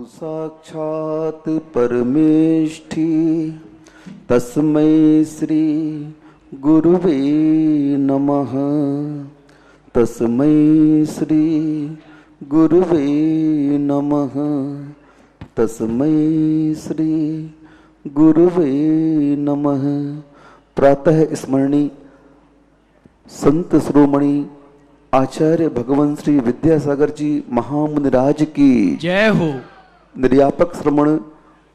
साक्षात् परमेष्ठी तस्मै श्री गुरुवे नमः। तस्मै श्री गुरुवे नमः। तस्मै श्री गुरुवे नमः। प्रातः स्मरणी संत शिरोमणि आचार्य भगवान श्री विद्यासागर जी महामुनिराज की जय हो। निर्यापक श्रमण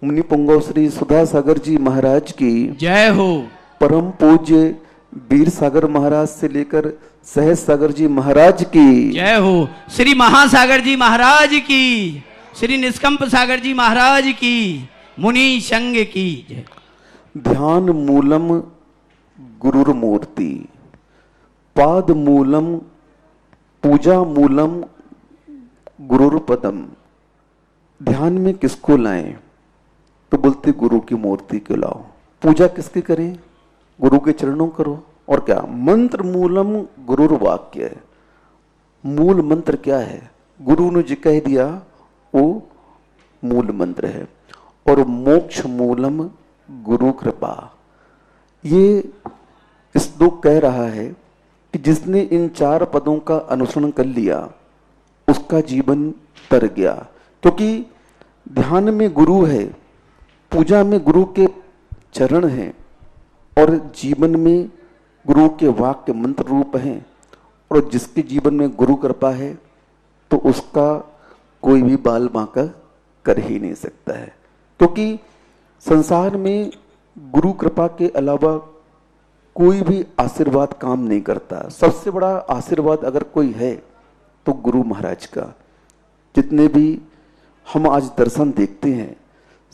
मुनि पुंगव श्री सुधा सागर जी महाराज की जय हो। परम पूज्य वीर सागर महाराज से लेकर सहज सागर जी महाराज की जय हो। श्री महासागर जी महाराज की, श्री निष्कंप सागर जी महाराज की, मुनि संघ की जय। ध्यान मूलम गुरुर मूर्ति, पाद मूलम पूजा मूलम गुरुर पदम। ध्यान में किसको लाएं तो बोलते गुरु की मूर्ति को लाओ। पूजा किसकी करें? गुरु के चरणों करो। और क्या? मंत्र मूलम गुरुर वाक्य है। मूल मंत्र क्या है? गुरु ने जो कह दिया वो मूल मंत्र है। और मोक्ष मूलम गुरु कृपा। ये इस श्लोक कह रहा है कि जिसने इन चार पदों का अनुसरण कर लिया उसका जीवन तर गया। क्योंकि ध्यान में गुरु है, पूजा में गुरु के चरण हैं, और जीवन में गुरु के वाक्य मंत्र रूप हैं। और जिसके जीवन में गुरु कृपा है तो उसका कोई भी बाल बांका कर ही नहीं सकता है। क्योंकि संसार में गुरु कृपा के अलावा कोई भी आशीर्वाद काम नहीं करता। सबसे बड़ा आशीर्वाद अगर कोई है तो गुरु महाराज का। जितने भी हम आज दर्शन देखते हैं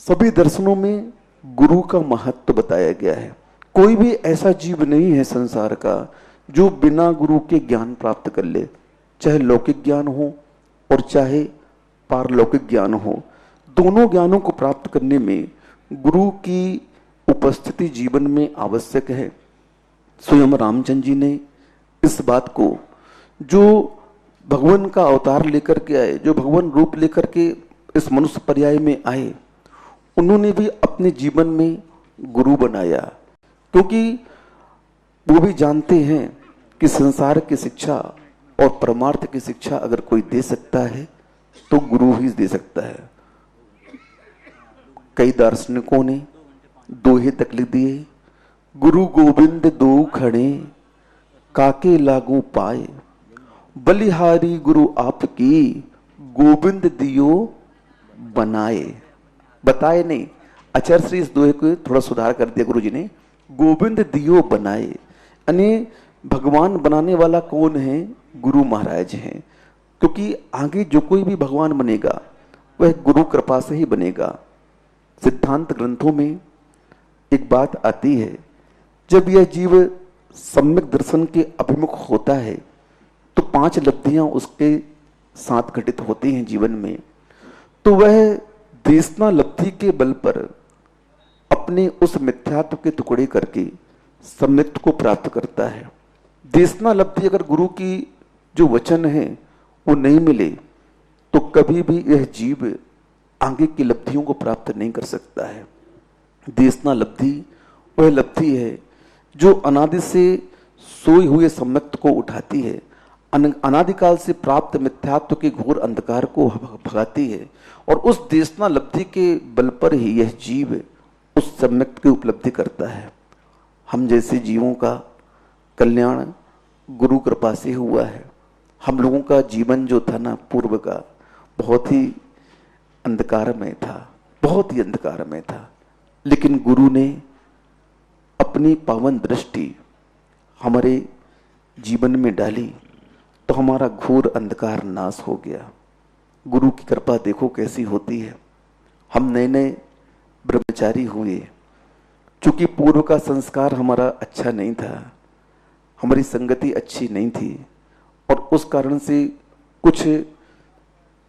सभी दर्शनों में गुरु का महत्व बताया गया है। कोई भी ऐसा जीव नहीं है संसार का जो बिना गुरु के ज्ञान प्राप्त कर ले, चाहे लौकिक ज्ञान हो और चाहे पारलौकिक ज्ञान हो। दोनों ज्ञानों को प्राप्त करने में गुरु की उपस्थिति जीवन में आवश्यक है। स्वयं रामचंद्र जी ने इस बात को, जो भगवान का अवतार लेकर के आए, जो भगवान रूप लेकर के इस मनुष्य पर्याय में आए, उन्होंने भी अपने जीवन में गुरु बनाया। क्योंकि वो भी जानते हैं कि संसार की शिक्षा और परमार्थ की शिक्षा अगर कोई दे सकता है तो गुरु ही दे सकता है। कई दार्शनिकों ने दोहे तक लिख दिए, गुरु गोविंद दो खड़े काके लागू पाए, बलिहारी गुरु आपकी गोविंद दियो बनाए। बताए नहीं, आचार्य श्री इस दोहे को थोड़ा सुधार कर दिया गुरु जी ने, गोविंद दियो बनाए। यानी भगवान बनाने वाला कौन है? गुरु महाराज हैं। क्योंकि आगे जो कोई भी भगवान बनेगा वह गुरु कृपा से ही बनेगा। सिद्धांत ग्रंथों में एक बात आती है, जब यह जीव सम्यक दर्शन के अभिमुख होता है तो 5 लब्धियां उसके साथ घटित होती हैं जीवन में। तो वह देशना लब्धि के बल पर अपने उस मिथ्यात्व के टुकड़े करके सम्यक को प्राप्त करता है। देशना लब्धि अगर गुरु की जो वचन है वो नहीं मिले तो कभी भी यह जीव आगे की लब्धियों को प्राप्त नहीं कर सकता है। देशना लब्धि वह लब्धि है जो अनादि से सोए हुए सम्यक्त को उठाती है, अनादिकाल से प्राप्त मिथ्यात्व के घोर अंधकार को भगाती है। और उस देशना लब्धि के बल पर ही यह जीव उस सम्यक्त की उपलब्धि करता है। हम जैसे जीवों का कल्याण गुरु कृपा से हुआ है। हम लोगों का जीवन जो था ना पूर्व का, बहुत ही अंधकारमय था, बहुत ही अंधकारमय था। लेकिन गुरु ने अपनी पावन दृष्टि हमारे जीवन में डाली तो हमारा घोर अंधकार नाश हो गया। गुरु की कृपा देखो कैसी होती है। हम नए नए ब्रह्मचारी हुए, चूंकि पूर्व का संस्कार हमारा अच्छा नहीं था, हमारी संगति अच्छी नहीं थी, और उस कारण से कुछ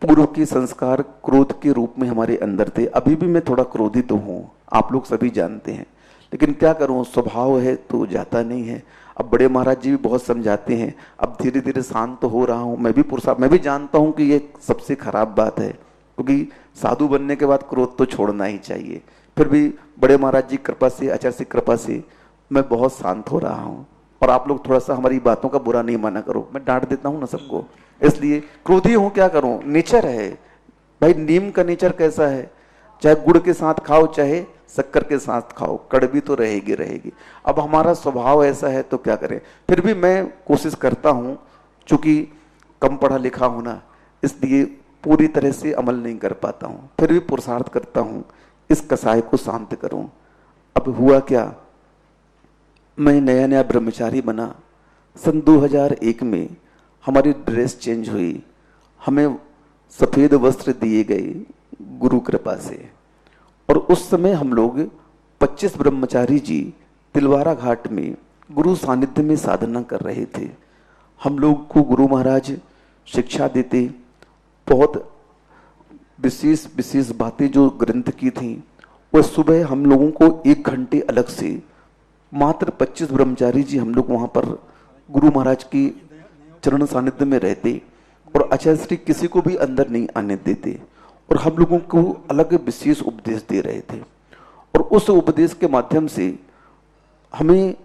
पूर्व के संस्कार क्रोध के रूप में हमारे अंदर थे। अभी भी मैं थोड़ा क्रोधित हूं, आप लोग सभी जानते हैं, लेकिन क्या करूं, स्वभाव है तो जाता नहीं है। अब बड़े महाराज जी भी बहुत समझाते हैं, अब धीरे धीरे शांत तो हो रहा हूं। मैं भी जानता हूं कि ये सबसे खराब बात है, क्योंकि साधु बनने के बाद क्रोध तो छोड़ना ही चाहिए। फिर भी बड़े महाराज जी कृपा से, आचार्य की कृपा से मैं बहुत शांत हो रहा हूँ। और आप लोग थोड़ा सा हमारी बातों का बुरा नहीं माना करो, मैं डांट देता हूँ ना सबको, इसलिए क्रोधी हूँ, क्या करूँ, नेचर है भाई। नीम का नेचर कैसा है, चाहे गुड़ के साथ खाओ चाहे शक्कर के साथ खाओ, कड़वी तो रहेगी रहेगी। अब हमारा स्वभाव ऐसा है तो क्या करें। फिर भी मैं कोशिश करता हूँ, चूंकि कम पढ़ा लिखा हूं ना, इसलिए पूरी तरह से अमल नहीं कर पाता हूँ, फिर भी पुरुषार्थ करता हूँ इस कसाय को शांत करूं। अब हुआ क्या, मैं नया नया ब्रह्मचारी बना। सन 2001 में हमारी ड्रेस चेंज हुई, हमें सफेद वस्त्र दिए गए गुरु कृपा से। और उस समय हम लोग 25 ब्रह्मचारी जी तिलवारा घाट में गुरु सानिध्य में साधना कर रहे थे। हम लोग को गुरु महाराज शिक्षा देते, बहुत विशेष विशेष बातें जो ग्रंथ की थी, वह सुबह हम लोगों को 1 घंटे अलग से, मात्र 25 ब्रह्मचारी जी हम लोग वहां पर गुरु महाराज की चरण सानिध्य में रहते। और आचार्य श्री किसी को भी अंदर नहीं आने देते और हम लोगों को अलग विशेष उपदेश दे रहे थे। और उस उपदेश के माध्यम से हमें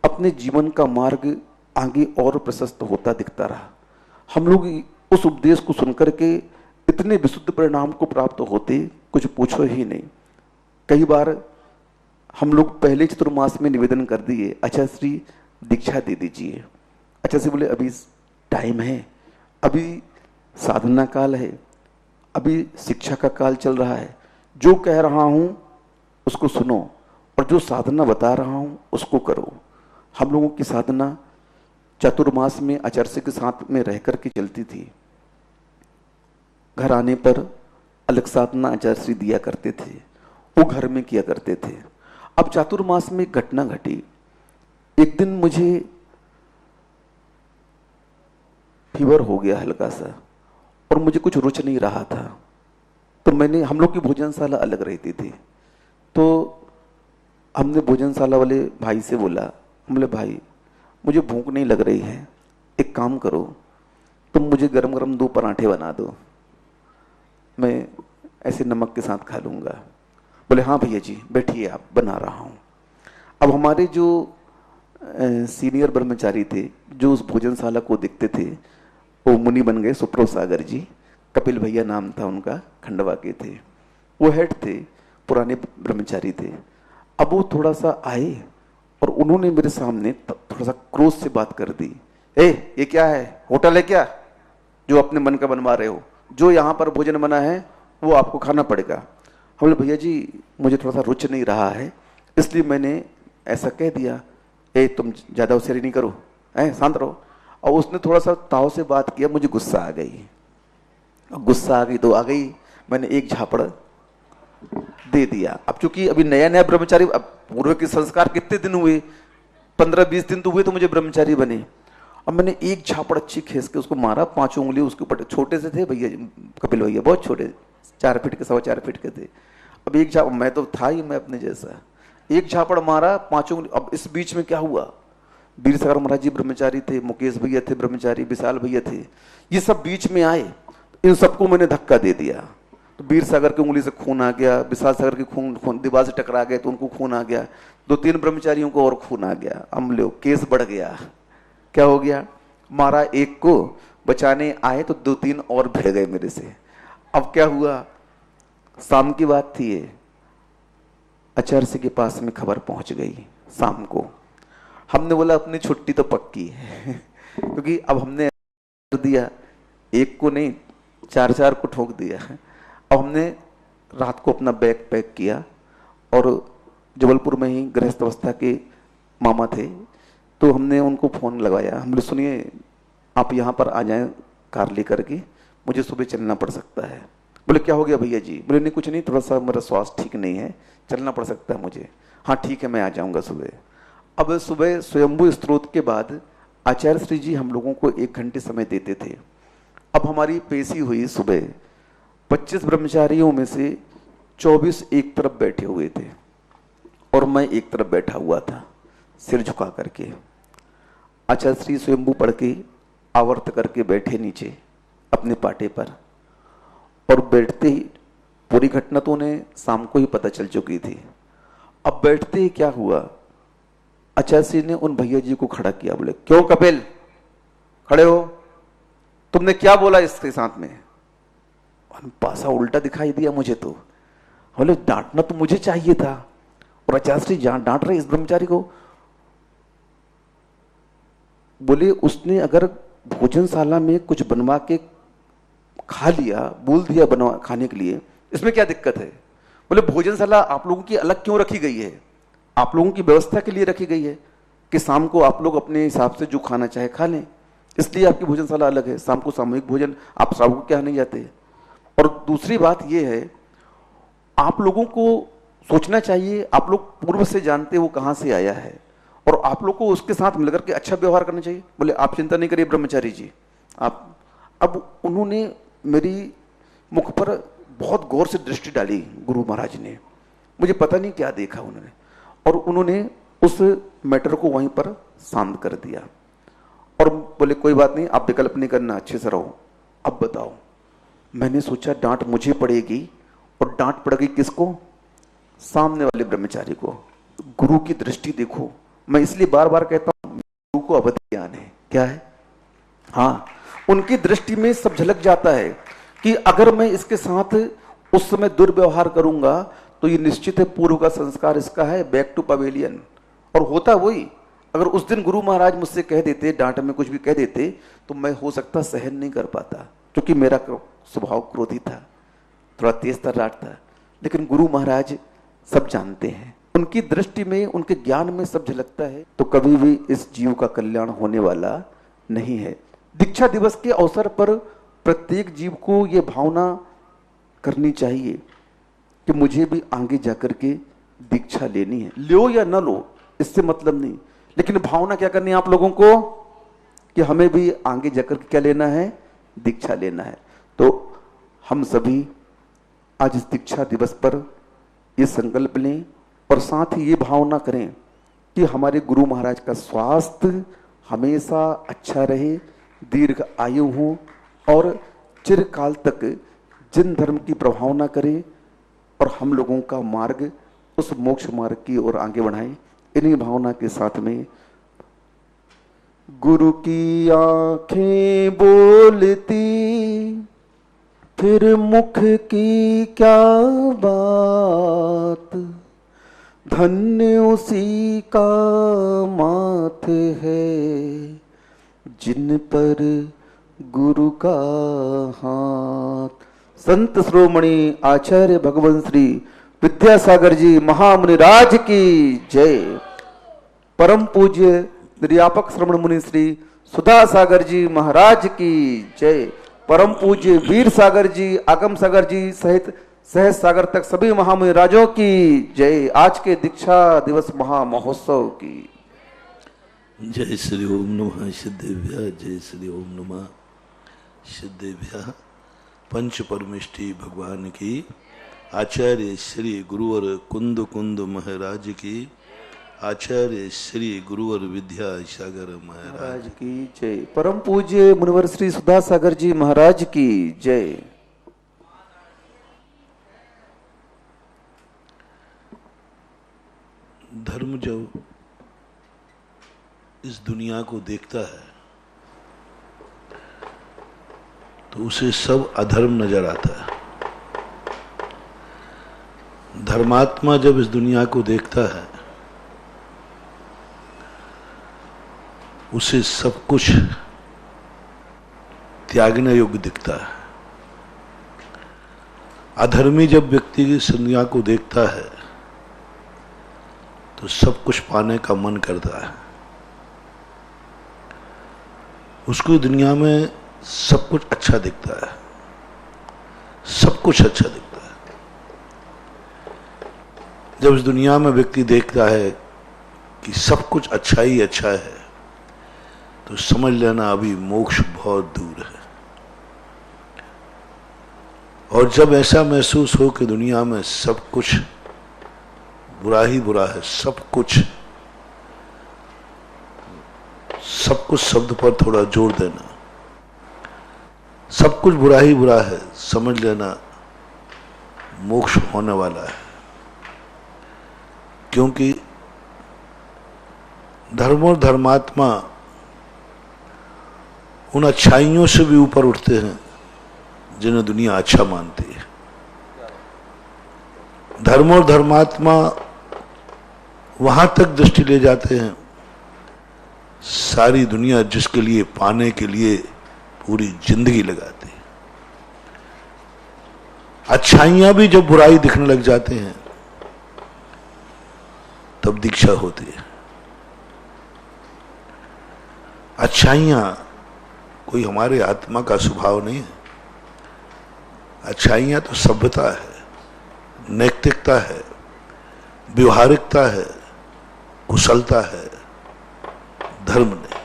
अपने जीवन का मार्ग आगे और प्रशस्त होता दिखता रहा। हम लोग उस उपदेश को सुनकर के इतने विशुद्ध परिणाम को प्राप्त होते, कुछ पूछो ही नहीं। कई बार हम लोग पहले चतुर्मास में निवेदन कर दिए, अच्छा श्री दीक्षा दे दीजिए। अच्छा से बोले अभी टाइम है, अभी साधना काल है, अभी शिक्षा का काल चल रहा है, जो कह रहा हूं उसको सुनो और जो साधना बता रहा हूं उसको करो। हम लोगों की साधना चतुर्मास में आचार्य के साथ में रह करके चलती थी। घर आने पर अलग साधना आचार्य श्री दिया करते थे, वो घर में किया करते थे। अब चातुर्मास में घटना घटी। एक दिन मुझे फीवर हो गया हल्का सा और मुझे कुछ रुच नहीं रहा था। तो मैंने, हम लोग की भोजनशाला अलग रहती थी, तो हमने भोजनशाला वाले भाई से बोला, बोले भाई मुझे भूख नहीं लग रही है, एक काम करो तुम मुझे गरम गरम 2 पराठे बना दो, मैं ऐसे नमक के साथ खा लूँगा। बोले हाँ भैया जी बैठिए आप, बना रहा हूँ। अब हमारे जो सीनियर ब्रह्मचारी थे जो उस भोजनशाला को देखते थे, वो मुनि बन गए, सुप्रो सागर जी, कपिल भैया नाम था उनका, खंडवा के थे, वो हेड थे, पुराने ब्रह्मचारी थे। अब वो थोड़ा सा आए और उन्होंने मेरे सामने थोड़ा सा क्रोध से बात कर दी, ये क्या है, होटल है क्या जो अपने मन का बनवा रहे हो, जो यहाँ पर भोजन बना है वो आपको खाना पड़ेगा। हम बोले भैया जी मुझे थोड़ा सा रुच नहीं रहा है, इसलिए मैंने ऐसा कह दिया, तुम ज्यादा होशियारी नहीं करो, शांत रहो। और उसने थोड़ा सा ताव से बात किया, मुझे गुस्सा आ गई, गुस्सा आ गई तो आ गई, मैंने एक झापड़ दे दिया। अब चूंकि अभी नया नया ब्रह्मचारी, अब पूर्व के संस्कार कितने दिन हुए, 15-20 दिन तो हुए तो मुझे ब्रह्मचारी बने। अब मैंने एक झापड़ अच्छी खींच के उसको मारा, 5 उंगली उसके ऊपर, छोटे से थे भैया, कपिल भैया बहुत छोटे, 4 फीट के 4.25 फीट के थे। अब एक झापड़, मैं तो था ही मैं अपने जैसा, एक झापड़ मारा, 5 उंगली। अब इस बीच में क्या हुआ, वीर सागर महाराज जी ब्रह्मचारी थे, मुकेश भैया थे ब्रह्मचारी, विशाल भैया थे, ये सब बीच में आए, इन सबको मैंने धक्का दे दिया। तो वीर सागर की उंगली से खून आ गया, विशाल सागर की खून दीवार से टकरा गए तो उनको खून आ गया, 2-3 ब्रह्मचारियों को और खून आ गया। हम लोग केस बढ़ गया, क्या हो गया, मारा एक को, बचाने आए तो 2-3 और भिड़ गए मेरे से। अब क्या हुआ, शाम की बात थी ये, आचार्य के पास में खबर पहुंच गई शाम को। हमने बोला अपनी छुट्टी तो पक्की है क्योंकि अब हमने कर दिया, एक को नहीं 4-4 को ठोक दिया। अब हमने रात को अपना बैग पैक किया और जबलपुर में ही गृहस्थ अवस्था के मामा थे, तो हमने उनको फोन लगाया, हम बोले सुनिए आप यहाँ पर आ जाएं कार लेकर के, मुझे सुबह चलना पड़ सकता है। बोले क्या हो गया भैया जी, बोले नहीं कुछ नहीं, थोड़ा सा मेरा स्वास्थ्य ठीक नहीं है, चलना पड़ सकता है मुझे। हाँ ठीक है मैं आ जाऊँगा सुबह। अब सुबह स्वयंभू स्त्रोत के बाद आचार्य श्री जी हम लोगों को 1 घंटे समय देते थे। अब हमारी पेशी हुई सुबह, 25 ब्रह्मचारियों में से 24 एक तरफ बैठे हुए थे और मैं एक तरफ बैठा हुआ था सिर झुका करके। आचार्य श्री स्वयंभू पढ़ के आवर्त करके बैठे नीचे अपने पाटे पर, और बैठते ही पूरी घटना तो उन्हें शाम को ही पता चल चुकी थी। अब बैठते ही क्या हुआ, आचार्य ने उन भैया जी को खड़ा किया, बोले क्यों कपिल खड़े हो, तुमने क्या बोला इसके साथ में? पासा उल्टा दिखाई दिया मुझे तो। बोले डांटना तो मुझे चाहिए था और आचार्य डांट रहे इस ब्रह्मचारी को। बोले उसने अगर भोजनशाला में कुछ बनवा के खा लिया, बोल दिया बनवा खाने के लिए, इसमें क्या दिक्कत है? बोले भोजनशाला आप लोगों की अलग क्यों रखी गई है? आप लोगों की व्यवस्था के लिए रखी गई है कि शाम को आप लोग अपने हिसाब से जो खाना चाहे खा लें, इसलिए आपकी भोजनशाला अलग है। शाम को सामूहिक भोजन आप शाम को क्या नहीं जाते। और दूसरी बात यह है, आप लोगों को सोचना चाहिए, आप लोग पूर्व से जानते वो कहां से आया है और आप लोग को उसके साथ मिलकर के अच्छा व्यवहार करना चाहिए। बोले आप चिंता नहीं करिए ब्रह्मचारी जी, आप। अब उन्होंने मेरी मुख पर बहुत गौर से दृष्टि डाली गुरु महाराज ने, मुझे पता नहीं क्या देखा उन्होंने, और उन्होंने उस मैटर को वहीं पर शांत कर दिया और बोले कोई बात नहीं, आप विकल्प नहीं करना, अच्छे से रहो। अब बताओ, मैंने सोचा डांट मुझे पड़ेगी और डांट पड़ेगी किसको? सामने वाले ब्रह्मचारी को। गुरु की दृष्टि देखो, मैं इसलिए बार बार कहता हूं गुरु को अवधि ज्ञान है। क्या है? हाँ, उनकी दृष्टि में सब झलक जाता है कि अगर मैं इसके साथ उस समय दुर्व्यवहार करूंगा तो ये निश्चित है पूर्व का संस्कार इसका है, बैक टू पवेलियन। और होता वही, अगर उस दिन गुरु महाराज मुझसे कह देते, डांट में कुछ भी कह देते, तो मैं हो सकता सहन नहीं कर पाता, क्योंकि मेरा स्वभाव क्रोधी था, थोड़ा तेज तर्राट था। लेकिन गुरु महाराज सब जानते हैं, उनकी दृष्टि में, उनके ज्ञान में सब झलकता है, तो कभी भी इस जीव का कल्याण होने वाला नहीं है। दीक्षा दिवस के अवसर पर प्रत्येक जीव को यह भावना करनी चाहिए कि मुझे भी आगे जाकर के दीक्षा लेनी है। लो या न लो इससे मतलब नहीं, लेकिन भावना क्या करनी है आप लोगों को कि हमें भी आगे जाकर के क्या लेना है? दीक्षा लेना है। तो हम सभी आज इस दीक्षा दिवस पर ये संकल्प लें और साथ ही ये भावना करें कि हमारे गुरु महाराज का स्वास्थ्य हमेशा अच्छा रहे, दीर्घ आयु हो और चिरकाल तक जिन धर्म की प्रभावना करे और हम लोगों का मार्ग उस मोक्ष मार्ग की ओर आगे बढ़ाएं। इन्हीं भावना के साथ में गुरु की आंखें बोलती फिर मुख की क्या बात, धन्य उसी का माथ है जिन पर गुरु का हाथ। संत श्रोमणी आचार्य भगवान श्री विद्यासागर जी महामुनि राज की जय। परम पूज्य निर्यापक श्रवण मुनि श्री सुधा सागर जी महाराज की जय। परम पूज्य वीर सागर जी, आगम सागर जी सहित सहज सागर तक सभी महामुनि राजों की जय। आज के दीक्षा दिवस महा महोत्सव की जय श्री ओम नमः सिद्धेभ्य, जय श्री ओम नमः सिद्धेभ्य। पंच परमेष्टि भगवान की, आचार्य श्री गुरुवर कुंद कुंद महाराज की, आचार्य श्री गुरुवर विद्यासागर महाराज की जय। परम पूज्य मुनिवर श्री सुधा सागर जी महाराज की जय। धर्म जब इस दुनिया को देखता है तो उसे सब अधर्म नजर आता है। धर्मात्मा जब इस दुनिया को देखता है उसे सब कुछ त्यागने योग्य दिखता है। अधर्मी जब व्यक्ति इस दुनिया को देखता है तो सब कुछ पाने का मन करता है। उसको दुनिया में सब कुछ अच्छा दिखता है, सब कुछ अच्छा दिखता है। जब इस दुनिया में व्यक्ति देखता है कि सब कुछ अच्छा ही अच्छा है तो समझ लेना अभी मोक्ष बहुत दूर है। और जब ऐसा महसूस हो कि दुनिया में सब कुछ बुरा ही बुरा है, सब कुछ शब्द पर थोड़ा जोर देना, सब कुछ बुरा ही बुरा है, समझ लेना मोक्ष होने वाला है, क्योंकि धर्म और धर्मात्मा उन अच्छाइयों से भी ऊपर उठते हैं जिन्हें दुनिया अच्छा मानती है। धर्म और धर्मात्मा वहां तक दृष्टि ले जाते हैं, सारी दुनिया जिसके लिए पाने के लिए पूरी जिंदगी लगाती है। अच्छाइयां भी जब बुराई दिखने लग जाते हैं तब दीक्षा होती है। अच्छाइयां कोई हमारे आत्मा का स्वभाव नहीं है। अच्छाइयां तो सभ्यता है, नैतिकता है, व्यवहारिकता है, कुशलता है, धर्म नहीं।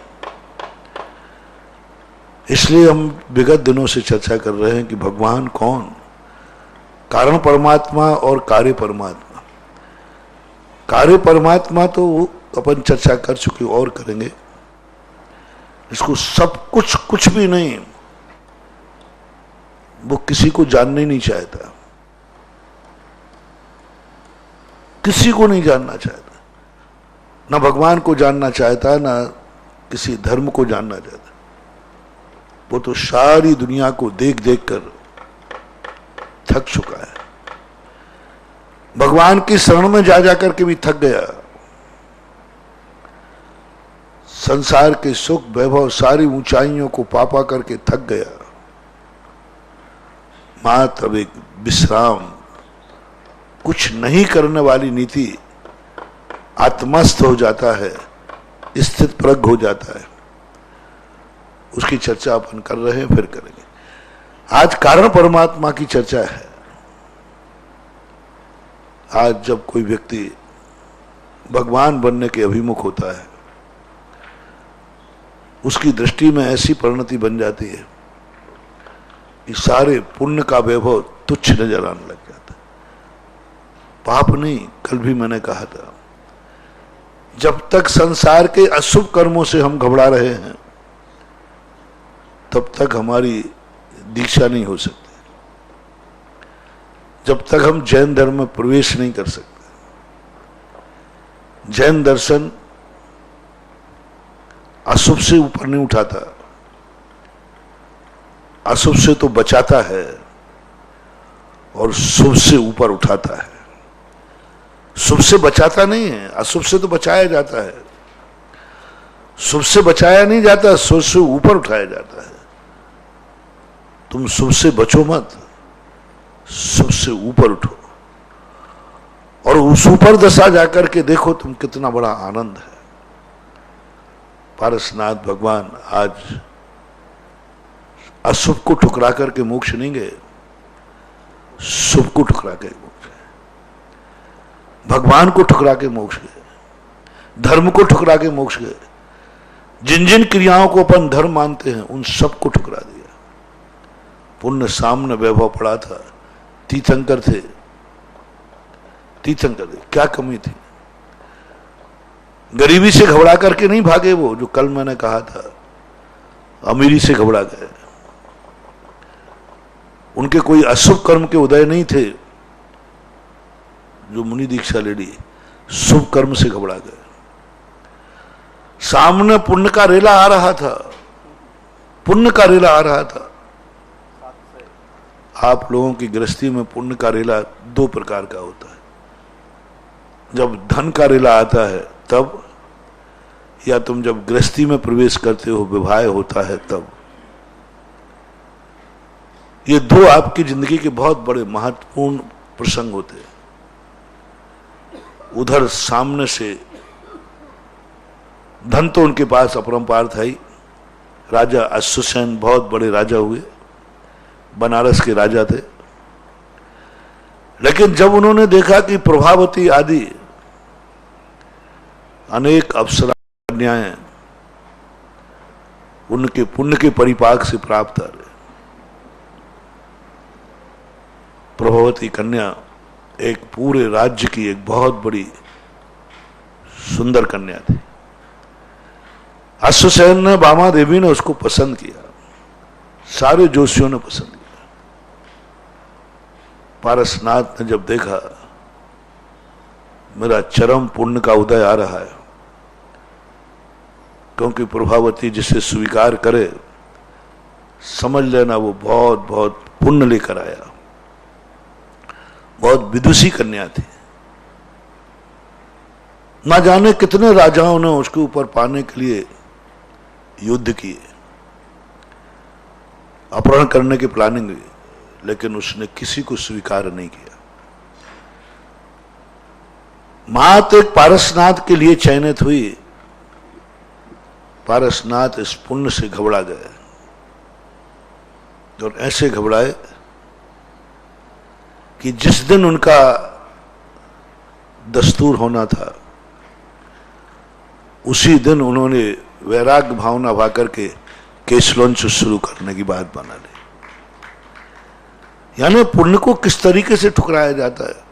इसलिए हम विगत दिनों से चर्चा कर रहे हैं कि भगवान कौन, कारण परमात्मा और कार्य परमात्मा। कार्य परमात्मा तो अपन चर्चा कर चुके, और करेंगे। इसको सब कुछ भी नहीं, वो किसी को जानना ही नहीं चाहता, किसी को नहीं जानना चाहता, ना भगवान को जानना चाहता, ना किसी धर्म को जानना चाहता। वो तो सारी दुनिया को देख देख कर थक चुका है। भगवान की शरण में जा जाकर के भी थक गया। संसार के सुख वैभव सारी ऊंचाइयों को पापा करके थक गया। मात्र अब एक विश्राम, कुछ नहीं करने वाली नीति, आत्मस्थ हो जाता है, स्थित प्रज्ञ हो जाता है। उसकी चर्चा अपन कर रहे हैं, फिर करेंगे। आज कारण परमात्मा की चर्चा है। आज जब कोई व्यक्ति भगवान बनने के अभिमुख होता है, उसकी दृष्टि में ऐसी परिणति बन जाती है कि सारे पुण्य का वैभव तुच्छ नजर आने लग जाता है। पाप नहीं, कल भी मैंने कहा था, जब तक संसार के अशुभ कर्मों से हम घबरा रहे हैं तब तक हमारी दीक्षा नहीं हो सकती, जब तक हम जैन धर्म में प्रवेश नहीं कर सकते। जैन दर्शन अशुभ से ऊपर नहीं उठाता, अशुभ से तो बचाता है और शुभ से ऊपर उठाता है। शुभ से बचाता नहीं है, अशुभ से तो बचाया जाता है। शुभ से बचाया नहीं जाता, शुभ से ऊपर उठाया जाता है। तुम शुभ से बचो मत, शुभ से ऊपर उठो और उस ऊपर दशा जाकर के देखो तुम कितना बड़ा आनंद है। पारसनाथ भगवान आज अशुभ को ठुकरा करके मोक्ष नहीं गए, शुभ को ठुकरा के मोक्ष गए, भगवान को ठुकरा के मोक्ष गए, धर्म को ठुकरा के मोक्ष गए। जिन जिन क्रियाओं को अपन धर्म मानते हैं उन सब को ठुकरा दिया। पुण्य सामने वैभव पड़ा था, तीर्थंकर थे, तीर्थंकर थे, क्या कमी थी? गरीबी से घबरा करके नहीं भागे वो, जो कल मैंने कहा था, अमीरी से घबरा गए। उनके कोई अशुभ कर्म के उदय नहीं थे। जो मुनि दीक्षा ले ली, शुभ कर्म से घबरा गए। सामने पुण्य का रेला आ रहा था, पुण्य का रेला आ रहा था। आप लोगों की गृहस्थी में पुण्य का रेला दो प्रकार का होता है। जब धन का रेला आता है तब, या तुम जब गृहस्थी में प्रवेश करते हो, विवाह होता है तब। ये दो आपकी जिंदगी के बहुत बड़े महत्वपूर्ण प्रसंग होते हैं। उधर सामने से धन तो उनके पास अपरंपार था ही। राजा अश्वसेन बहुत बड़े राजा हुए, बनारस के राजा थे। लेकिन जब उन्होंने देखा कि प्रभावती आदि अनेक अप्सरा कन्याएं उनके पुण्य के परिपाक से प्राप्त आ रहे। प्रभावती कन्या एक पूरे राज्य की एक बहुत बड़ी सुंदर कन्या थी। अश्वसेन ने, बामा देवी ने उसको पसंद किया, सारे जोशियों ने पसंद किया। पारसनाथ ने जब देखा मेरा चरम पुण्य का उदय आ रहा है, क्योंकि प्रभावती जिसे स्वीकार करे समझ लेना वो बहुत बहुत पुण्य लेकर आया, बहुत विदुषी कन्या थी। ना जाने कितने राजाओं ने उसके ऊपर पाने के लिए युद्ध किए, अपहरण करने की प्लानिंग हुई, लेकिन उसने किसी को स्वीकार नहीं किया। मात्र एक पारसनाथ के लिए चयनित हुई। पारसनाथ इस पुण्य से घबरा गए और ऐसे घबराए कि जिस दिन उनका दस्तूर होना था उसी दिन उन्होंने वैराग्य भावना भा करके केशलोंच शुरू करने की बात बना ली। यानी पुण्य को किस तरीके से ठुकराया जाता है,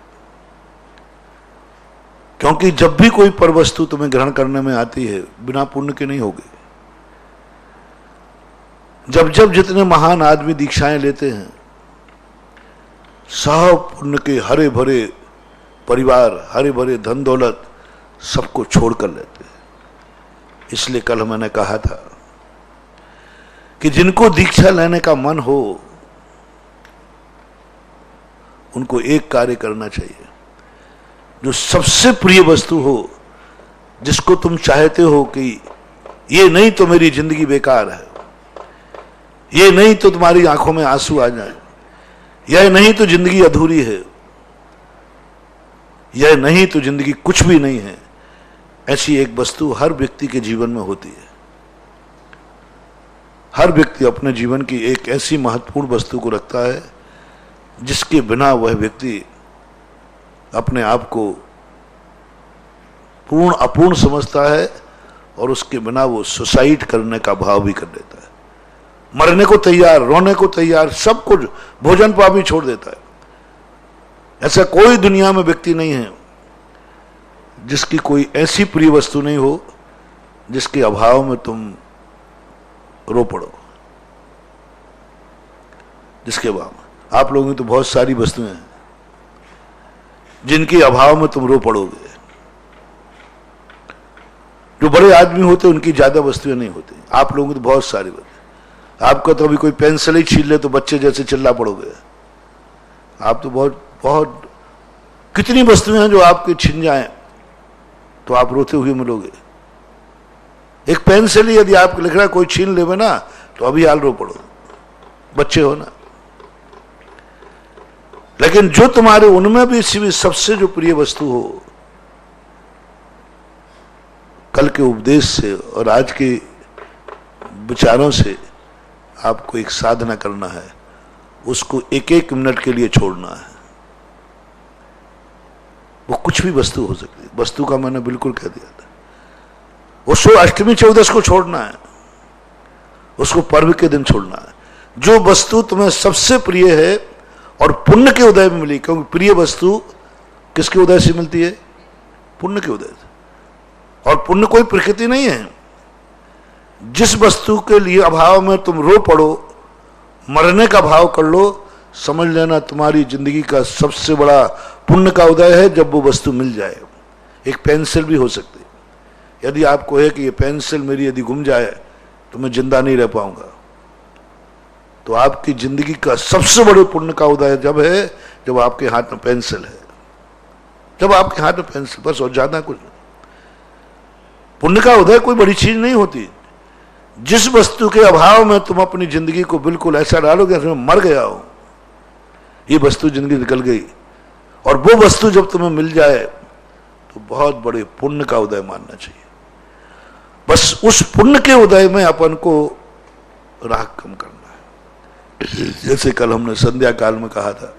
क्योंकि जब भी कोई परवस्तु तुम्हें ग्रहण करने में आती है बिना पुण्य के नहीं होगी। जब जब जितने महान आदमी दीक्षाएं लेते हैं सब पुण्य के हरे भरे परिवार, हरे भरे धन दौलत सबको छोड़कर लेते हैं। इसलिए कल मैंने कहा था कि जिनको दीक्षा लेने का मन हो उनको एक कार्य करना चाहिए, जो सबसे प्रिय वस्तु हो, जिसको तुम चाहते हो कि ये नहीं तो मेरी जिंदगी बेकार है, ये नहीं तो तुम्हारी आंखों में आंसू आ जाए, यह नहीं तो जिंदगी अधूरी है, यह नहीं तो जिंदगी कुछ भी नहीं है। ऐसी एक वस्तु हर व्यक्ति के जीवन में होती है। हर व्यक्ति अपने जीवन की एक ऐसी महत्वपूर्ण वस्तु को रखता है जिसके बिना वह व्यक्ति अपने आप को पूर्ण अपूर्ण समझता है और उसके बिना वो सुसाइड करने का भाव भी कर लेता है, मरने को तैयार, रोने को तैयार, सब कुछ, भोजन पानी छोड़ देता है। ऐसा कोई दुनिया में व्यक्ति नहीं है जिसकी कोई ऐसी प्रिय वस्तु नहीं हो जिसके अभाव में तुम रो पड़ो। जिसके अभाव में आप लोगों की तो बहुत सारी वस्तुएं हैं जिनके अभाव में तुम रो पड़ोगे। जो बड़े आदमी होते उनकी ज्यादा वस्तुएं नहीं होती, आप लोगों की तो बहुत सारी वस्तुएं। आपका तो अभी कोई पेंसिल ही छीन ले तो बच्चे जैसे चिल्ला पड़ोगे। आप तो बहुत बहुत कितनी वस्तुएं हैं जो आपके छिन जाएं तो आप रोते हुए मिलोगे। एक पेंसिल ही यदि आप लिख रहा है कोई छीन लेवे ना तो अभी हाल रो पड़ो, बच्चे हो ना। लेकिन जो तुम्हारे उनमें भी सबसे जो प्रिय वस्तु हो, कल के उपदेश से और आज के विचारों से आपको एक साधना करना है, उसको एक एक मिनट के लिए छोड़ना है। वो कुछ भी वस्तु हो सकती है, वस्तु का मैंने बिल्कुल कह दिया था। उसको अष्टमी चौदस को छोड़ना है, उसको पर्व के दिन छोड़ना है। जो वस्तु तुम्हें सबसे प्रिय है और पुण्य के उदय में मिली, क्योंकि प्रिय वस्तु किसके उदय से मिलती है? पुण्य के उदय से। और पुण्य कोई प्रकृति नहीं है। जिस वस्तु के लिए अभाव में तुम रो पड़ो, मरने का भाव कर लो, समझ लेना तुम्हारी जिंदगी का सबसे बड़ा पुण्य का उदय है जब वो वस्तु मिल जाए। एक पेंसिल भी हो सकती है। यदि आपको है कि ये पेंसिल मेरी यदि गुम जाए तो मैं जिंदा नहीं रह पाऊंगा, तो आपकी जिंदगी का सबसे बड़े पुण्य का उदय जब है जब आपके हाथ में पेंसिल है। जब आपके हाथ में पेंसिल, बस, और ज्यादा कुछ नहीं। पुण्य का उदय कोई बड़ी चीज नहीं होती। जिस वस्तु के अभाव में तुम अपनी जिंदगी को बिल्कुल ऐसा डालोगे जैसे मैं मर गया हूं, ये वस्तु जिंदगी निकल गई, और वो वस्तु जब तुम्हें मिल जाए तो बहुत बड़े पुण्य का उदय मानना चाहिए। बस उस पुण्य के उदय में अपन को राग कम करना है। जैसे कल हमने संध्या काल में कहा था,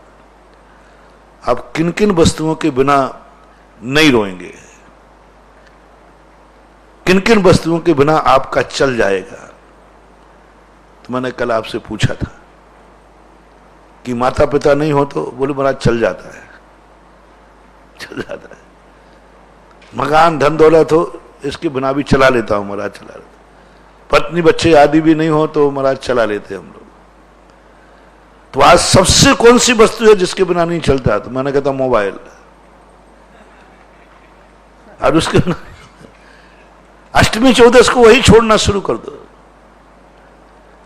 आप किन किन वस्तुओं के बिना नहीं रोएंगे, किन किन वस्तुओं के बिना आपका चल जाएगा। तो मैंने कल आपसे पूछा था कि माता पिता नहीं हो तो बोले महाराज चल जाता है, चल जाता है। मकान धन दौलत हो इसके बिना भी चला लेता हूं महाराज, चला लेता। पत्नी बच्चे आदि भी नहीं हो तो महाराज चला लेते हम लोग। तो आज सबसे कौन सी वस्तु है जिसके बिना नहीं चलता? तो मैंने कहता मोबाइल। आज उसके बिना अष्टमी चौदस को वही छोड़ना शुरू कर दो।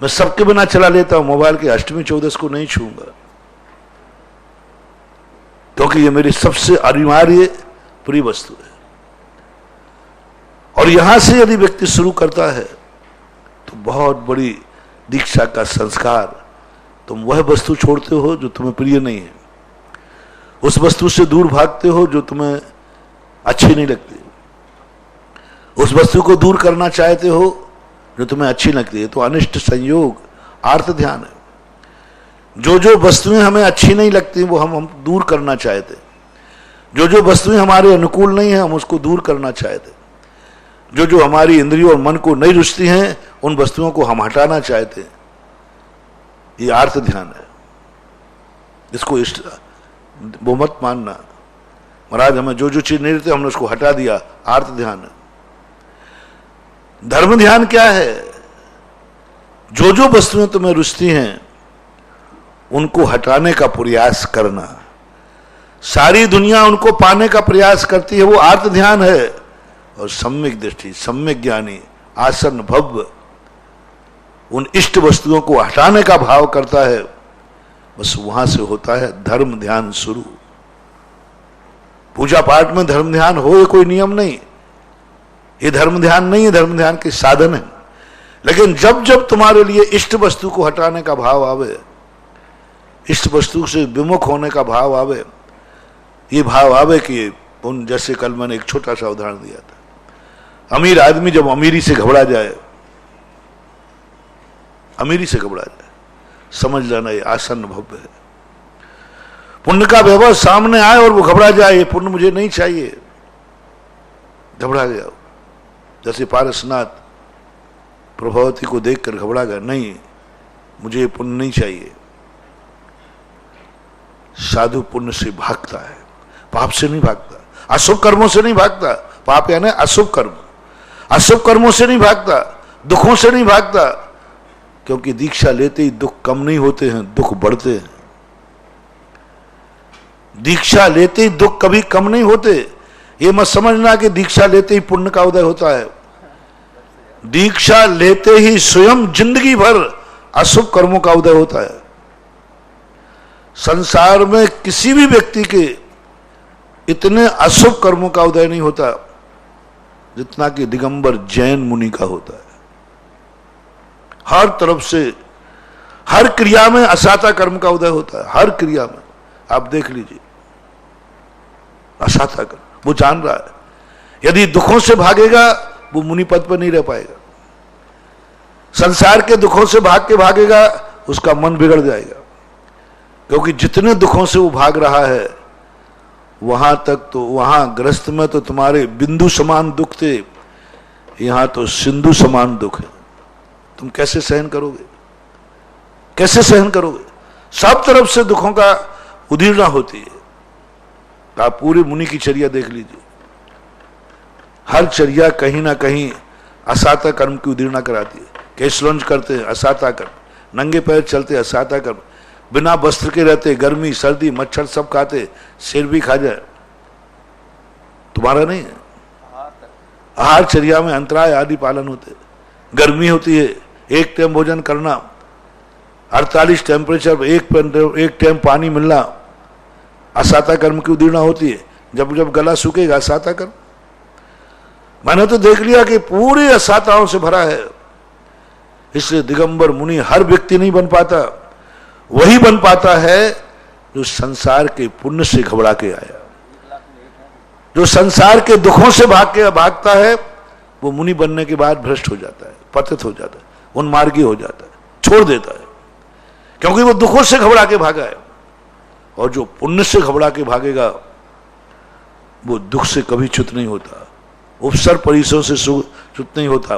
मैं सबके बिना चला लेता हूं मोबाइल के, अष्टमी चौदस को नहीं छूंगा, क्योंकि ये मेरी सबसे अनिवार्य प्रिय वस्तु है। और यहां से यदि व्यक्ति शुरू करता है तो बहुत बड़ी दीक्षा का संस्कार, तुम वह वस्तु छोड़ते हो जो तुम्हें प्रिय नहीं है, उस वस्तु से दूर भागते हो जो तुम्हें अच्छी नहीं लगती, उस वस्तु को दूर करना चाहते हो जो तुम्हें अच्छी लगती है। तो अनिष्ट संयोग आर्त ध्यान है। जो जो वस्तुएं हमें अच्छी नहीं लगती वो हम दूर करना चाहते, जो जो वस्तुएं हमारे अनुकूल नहीं है हम उसको दूर करना चाहते, जो जो हमारी इंद्रियों और मन को नहीं रुचती हैं उन वस्तुओं को हम हटाना चाहते हैं। ये आर्त ध्यान है। इसको इष्ट वो मत मानना, महाराज हमें जो जो चीज नहीं रहती हमने उसको हटा दिया, आर्त ध्यान है। धर्म ध्यान क्या है? जो जो वस्तुएं तुम्हें रुचती हैं उनको हटाने का प्रयास करना। सारी दुनिया उनको पाने का प्रयास करती है, वो आर्त ध्यान है। और सम्यक दृष्टि, सम्यक ज्ञानी आसन भव्य उन इष्ट वस्तुओं को हटाने का भाव करता है, बस वहां से होता है धर्म ध्यान शुरू। पूजा पाठ में धर्म ध्यान हो ये कोई नियम नहीं, ये धर्म ध्यान नहीं है, धर्म ध्यान के साधन है। लेकिन जब जब तुम्हारे लिए इष्ट वस्तु को हटाने का भाव आवे, इष्ट वस्तु से विमुख होने का भाव आवे, ये भाव आवे कि उन जैसे कल मैंने एक छोटा सा उदाहरण दिया था, अमीर आदमी जब अमीरी से घबरा जाए, अमीरी से घबरा जाए, समझ लेना ये आसन भव्य है। पुण्य का वैभव सामने आए और वो घबरा जाए, ये पुण्य मुझे नहीं चाहिए, घबरा गया। जैसे पारसनाथ प्रभावती को देखकर घबरा गया, नहीं मुझे ये पुण्य नहीं चाहिए। साधु पुण्य से भागता है, पाप से नहीं भागता, अशुभ कर्मों से नहीं भागता। पाप यानी अशुभ कर्म, अशुभ कर्मों से नहीं भागता, दुखों से नहीं भागता, क्योंकि दीक्षा लेते ही दुख कम नहीं होते हैं, दुख बढ़ते हैं। दीक्षा लेते ही दुख कभी कम नहीं होते। ये मत समझना कि दीक्षा लेते ही पुण्य का उदय होता है। दीक्षा लेते ही स्वयं जिंदगी भर अशुभ कर्मों का उदय होता है। संसार में किसी भी व्यक्ति के इतने अशुभ कर्मों का उदय नहीं होता जितना कि दिगंबर जैन मुनि का होता है। हर तरफ से हर क्रिया में असाता कर्म का उदय होता है, हर क्रिया में। आप देख लीजिए, असाता कर्म, वो जान रहा है यदि दुखों से भागेगा वो मुनि पद पर नहीं रह पाएगा। संसार के दुखों से भाग के भागेगा उसका मन बिगड़ जाएगा, क्योंकि जितने दुखों से वो भाग रहा है वहां तक तो, वहां ग्रस्त में तो तुम्हारे बिंदु समान दुख थे, यहां तो सिंधु समान दुख है। तुम कैसे सहन करोगे? कैसे सहन करोगे? सब तरफ से दुखों का उदीर्णा होती है। आप पूरी मुनि की चर्या देख लीजिए, हर चर्या कहीं ना कहीं असाता कर्म की उदीर्णा कराती है। केशलंज करते हैं असाता कर्म, नंगे पैर चलते असाता कर्म, बिना वस्त्र के रहते, गर्मी सर्दी मच्छर सब खाते, सिर भी खा जाए, तुम्हारा नहीं है। आहार चर्या में अंतराय आदि पालन होते, गर्मी होती है, एक टाइम भोजन करना, 48 टेम्परेचर, एक टाइम पानी मिलना, असाता कर्म की उदीर्णा होती है। जब जब गला सूखेगा असाता कर्म। मैंने तो देख लिया कि पूरे असाताओं से भरा है। इसलिए दिगंबर मुनि हर व्यक्ति नहीं बन पाता, वही बन पाता है जो संसार के पुण्य से घबरा के आया। जो संसार के दुखों से भागता है वो मुनि बनने के बाद भ्रष्ट हो जाता है, पतित हो जाता है, उन्मार्गी हो जाता है, छोड़ देता है, क्योंकि वो दुखों से घबरा के भागा है। और जो पुण्य से घबरा के भागेगा वो दुख से कभी च्युत नहीं होता, उपसर परिसरों से च्युत नहीं होता।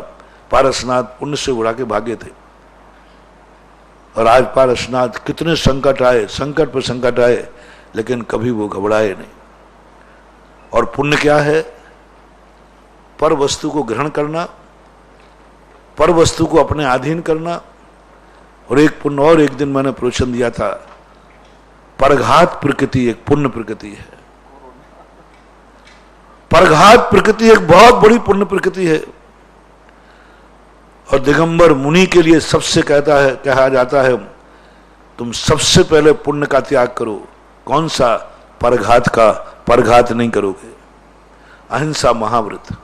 पारसनाथ पुण्य से उड़ा के भागे थे, और आज पारसनाथ कितने संकट आए, संकट पर संकट आए, लेकिन कभी वो घबराए नहीं। और पुण्य क्या है? पर वस्तु को ग्रहण करना, पर वस्तु को अपने अधीन करना, और एक पुण्य और एक दिन मैंने प्रवचन दिया था, परघात प्रकृति एक पुण्य प्रकृति है। परघात प्रकृति एक बहुत बड़ी पुण्य प्रकृति है। और दिगंबर मुनि के लिए सबसे कहा जाता है, तुम सबसे पहले पुण्य का त्याग करो। कौन सा? परघात का। परघात नहीं करोगे, अहिंसा महाव्रत।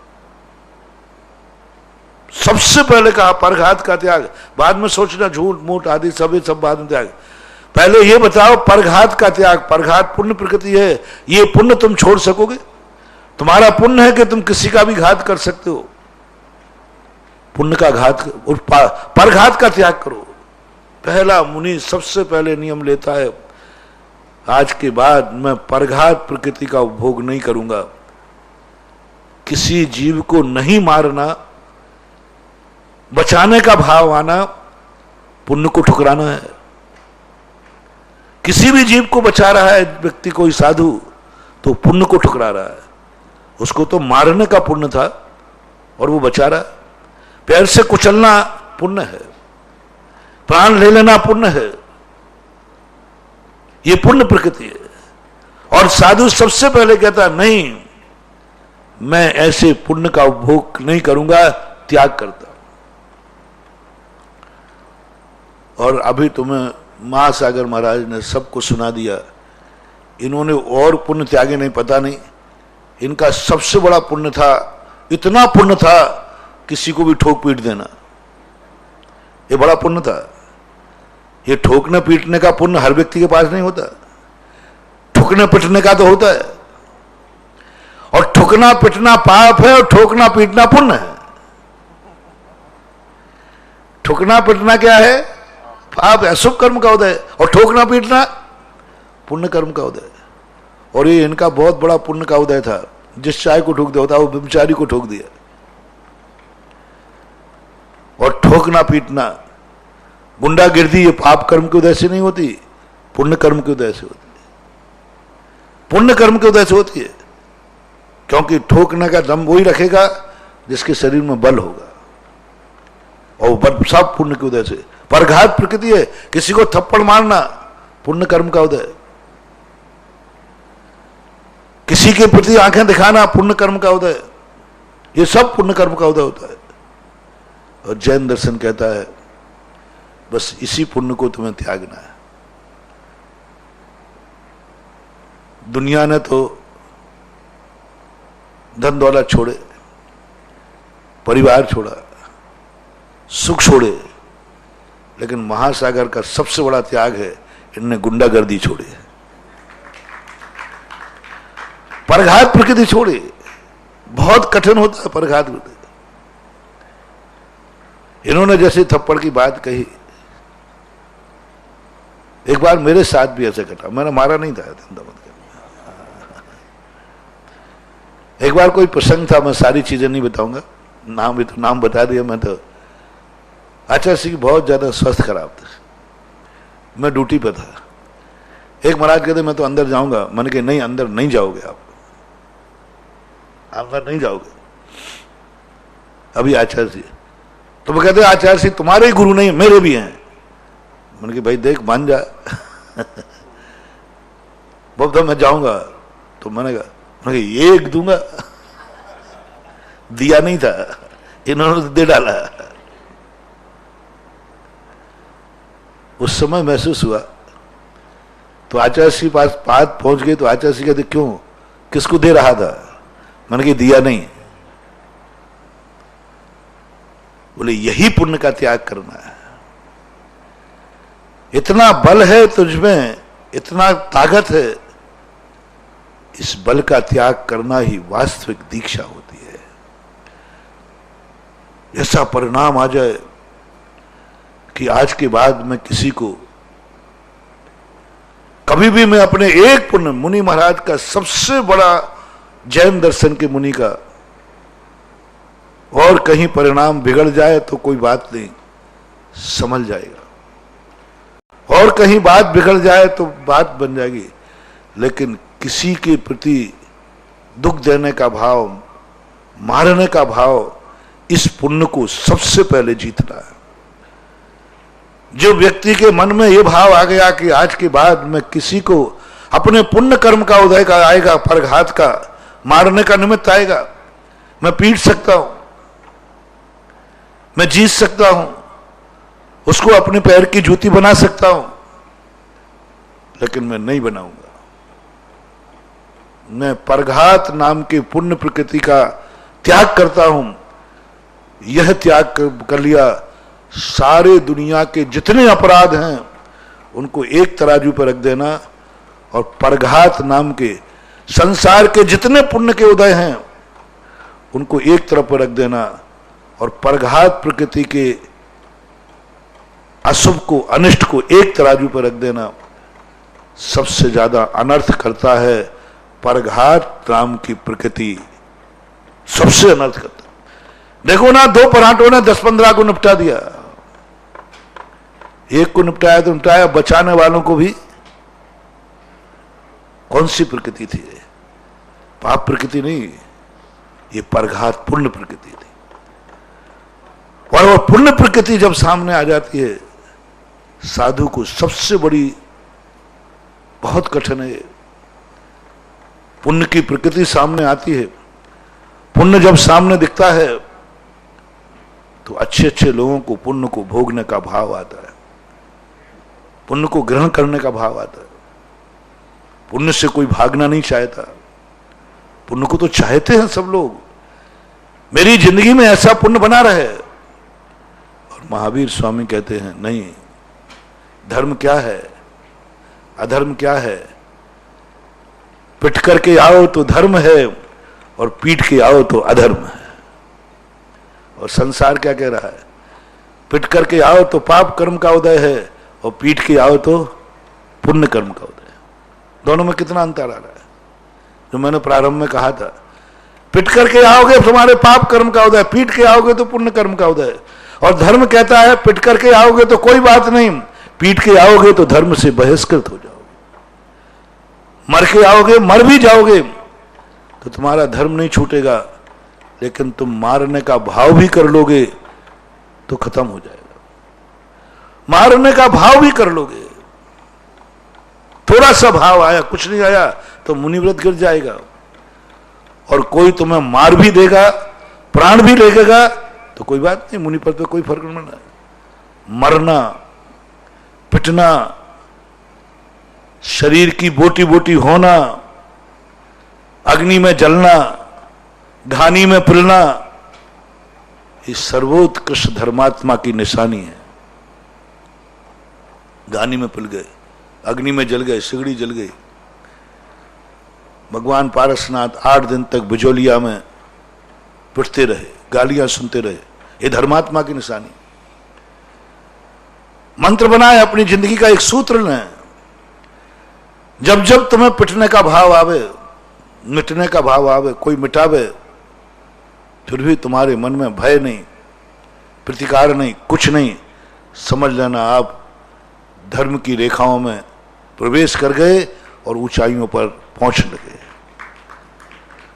सबसे पहले कहा परघात का त्याग, बाद में सोचना झूठ मूठ आदि सब बाद में त्याग। पहले ये बताओ परघात का त्याग। परघात पुण्य प्रकृति है, ये पुण्य तुम छोड़ सकोगे? तुम्हारा पुण्य है कि तुम किसी का भी घात कर सकते हो। पुण्य का घात, परघात का त्याग करो। पहला मुनि सबसे पहले नियम लेता है, आज के बाद मैं परघात प्रकृति का उपभोग नहीं करूंगा। किसी जीव को नहीं मारना, बचाने का भाव आना, पुण्य को ठुकराना है। किसी भी जीव को बचा रहा है व्यक्ति, कोई साधु, तो पुण्य को ठुकरा रहा है। उसको तो मारने का पुण्य था और वो बचा रहा है। पैर से कुचलना पुण्य है, प्राण ले लेना पुण्य है, ये पुण्य प्रकृति है। और साधु सबसे पहले कहता नहीं, मैं ऐसे पुण्य का उपभोग नहीं करूंगा, त्याग करता। और अभी तुम्हें महासागर महाराज ने सबको सुना दिया। इन्होंने और पुण्य त्यागे नहीं, पता नहीं। इनका सबसे बड़ा पुण्य था, इतना पुण्य था, किसी को भी ठोक पीट देना। ये बड़ा पुण्य था। ये ठोकने पीटने का पुण्य हर व्यक्ति के पास नहीं होता। ठुकने पिटने का तो होता है, और ठुकना पिटना पाप है और ठोकना पीटना पुण्य है। ठुकना पिटना क्या है? पाप है, शुभ कर्म का उदय। और ठोकना पीटना पुण्य कर्म का उदय। और ये इनका बहुत बड़ा पुण्य का उदय था। जिस चाय को ठोक दिया होता, वो ब्रह्मचारी को ठोक दिया। और ठोकना पीटना, गुंडागिर्दी, ये पाप कर्म के उदय से नहीं होती, पुण्य कर्म के उदय से होती है। पुण्य कर्म के उदय से होती है, क्योंकि ठोकने का दम वही रखेगा जिसके शरीर में बल होगा, और बल सब पुण्य के उदय से। परघात प्रकृति है, किसी को थप्पड़ मारना पुण्य कर्म का उदय। किसी के प्रति आंखें दिखाना पुण्य कर्म का उदय। ये सब पुण्य कर्म का उदय होता है। और जैन दर्शन कहता है, बस इसी पुण्य को तुम्हें त्यागना है। दुनिया ने तो धन दौलत छोड़े, परिवार छोड़ा, सुख छोड़े, लेकिन महासागर का सबसे बड़ा त्याग है, इनने गुंडागर्दी छोड़ी, परघात प्रकृति छोड़ी। बहुत कठिन होता है परघात प्रकृति। इन्होंने जैसे थप्पड़ की बात कही, एक बार मेरे साथ भी ऐसे घटा। मैंने मारा नहीं था, एक बार कोई प्रसंग था, मैं सारी चीजें नहीं बताऊंगा, नाम भी तो नाम बता दिया। मैं तो आचार्य सिंह की बहुत ज्यादा स्वास्थ्य खराब था, मैं ड्यूटी पर था। एक महाराज कहते मैं तो अंदर जाऊंगा। मैंने कहा नहीं, अंदर नहीं जाओगे, आप अंदर नहीं जाओगे अभी आचार्य सिंह। तो वो कहते आचार्य सिंह तुम्हारे ही गुरु नहीं, मेरे भी हैं। मैंने कहा भाई देख, मान जा। बोलता मैं जाऊंगा। तो मैंने कहा एक दूंगा। दिया नहीं था, इन्होंने तो दे डाला। उस समय महसूस हुआ। तो आचार्य सिंह पास बात पहुंच गई। तो आचार्य सिंह कहते क्यों, किसको दे रहा था? मैंने कहा दिया नहीं। बोले यही पुण्य का त्याग करना है। इतना बल है तुझमें, इतना ताकत है, इस बल का त्याग करना ही वास्तविक दीक्षा होती है। ऐसा परिणाम आ जाए कि आज के बाद मैं किसी को कभी भी, मैं अपने एक पुण्य, मुनि महाराज का सबसे बड़ा जैन दर्शन के मुनि का, और कहीं परिणाम बिगड़ जाए तो कोई बात नहीं, संभल जाएगा। और कहीं बात बिगड़ जाए तो बात बन जाएगी, लेकिन किसी के प्रति दुख देने का भाव, मारने का भाव, इस पुण्य को सबसे पहले जीतना है। जो व्यक्ति के मन में यह भाव आ गया कि आज के बाद मैं किसी को अपने पुण्य कर्म का उदय का आएगा, परघात का, मारने का निमित्त आएगा, मैं पीट सकता हूं, मैं जीत सकता हूं, उसको अपने पैर की जूती बना सकता हूं, लेकिन मैं नहीं बनाऊंगा। मैं परघात नाम के पुण्य प्रकृति का त्याग करता हूं। यह त्याग कर लिया, सारे दुनिया के जितने अपराध हैं उनको एक तराजू पर रख देना और परघात नाम के संसार के जितने पुण्य के उदय हैं उनको एक तरफ पर रख देना और परघात प्रकृति के अशुभ को, अनिष्ट को एक तराजू पर रख देना। सबसे ज्यादा अनर्थ करता है परघात नाम की प्रकृति, सबसे अनर्थ करता। देखो ना, 2 पराठों ने 10-15 को निपटा दिया। एक को निपटाया तो निपटाया, बचाने वालों को भी। कौन सी प्रकृति थी? पाप प्रकृति नहीं, ये परघात पुण्य प्रकृति थी। और वो पुण्य प्रकृति जब सामने आ जाती है साधु को, सबसे बड़ी, बहुत कठिन है। पुण्य की प्रकृति सामने आती है, पुण्य जब सामने दिखता है तो अच्छे अच्छे लोगों को पुण्य को भोगने का भाव आता है, पुण्य को ग्रहण करने का भाव आता है। पुण्य से कोई भागना नहीं चाहता, पुण्य को तो चाहते हैं सब लोग, मेरी जिंदगी में ऐसा पुण्य बना रहे। और महावीर स्वामी कहते हैं नहीं, धर्म क्या है, अधर्म क्या है? पिट करके आओ तो धर्म है और पीट के आओ तो अधर्म है। और संसार क्या कह रहा है? पिट करके आओ तो पाप कर्म का उदय है और पीट के आओ तो पुण्य कर्म का उदय है। दोनों में कितना अंतर आ रहा है? जो मैंने प्रारंभ में कहा था, पिट करके आओगे तुम्हारे पाप कर्म का उदय, पीट के आओगे तो पुण्य कर्म का उदय। और धर्म कहता है पिट करके आओगे तो कोई बात नहीं, पीट के आओगे तो धर्म से बहिष्कृत हो जाओगे। मर के आओगे, मर भी जाओगे तो तुम्हारा धर्म नहीं छूटेगा, लेकिन तुम मारने का भाव भी कर लोगे तो खत्म हो जाएगा। मारने का भाव भी कर लोगे, थोड़ा सा भाव आया, कुछ नहीं आया तो मुनिव्रत गिर जाएगा। और कोई तुम्हें मार भी देगा, प्राण भी लेगा तो कोई बात नहीं, मुनि पद पे कोई फर्क नहीं पड़ना। मरना, पिटना, शरीर की बोटी बोटी होना, अग्नि में जलना, घानी में पिलना, ये सर्वोत्कृष्ट धर्मात्मा की निशानी है। घानी में पिल गए, अग्नि में जल गए, सिगड़ी जल गई। भगवान पारसनाथ 8 दिन तक बिजोलिया में पिटते रहे, गालियां सुनते रहे। ये धर्मात्मा की निशानी। मंत्र बनाए, अपनी जिंदगी का एक सूत्र लें। जब जब तुम्हें पिटने का भाव आवे, मिटने का भाव आवे, कोई मिटावे, फिर भी तुम्हारे मन में भय नहीं, प्रतिकार नहीं, कुछ नहीं, समझ लेना आप धर्म की रेखाओं में प्रवेश कर गए और ऊंचाइयों पर पहुंचने लगे।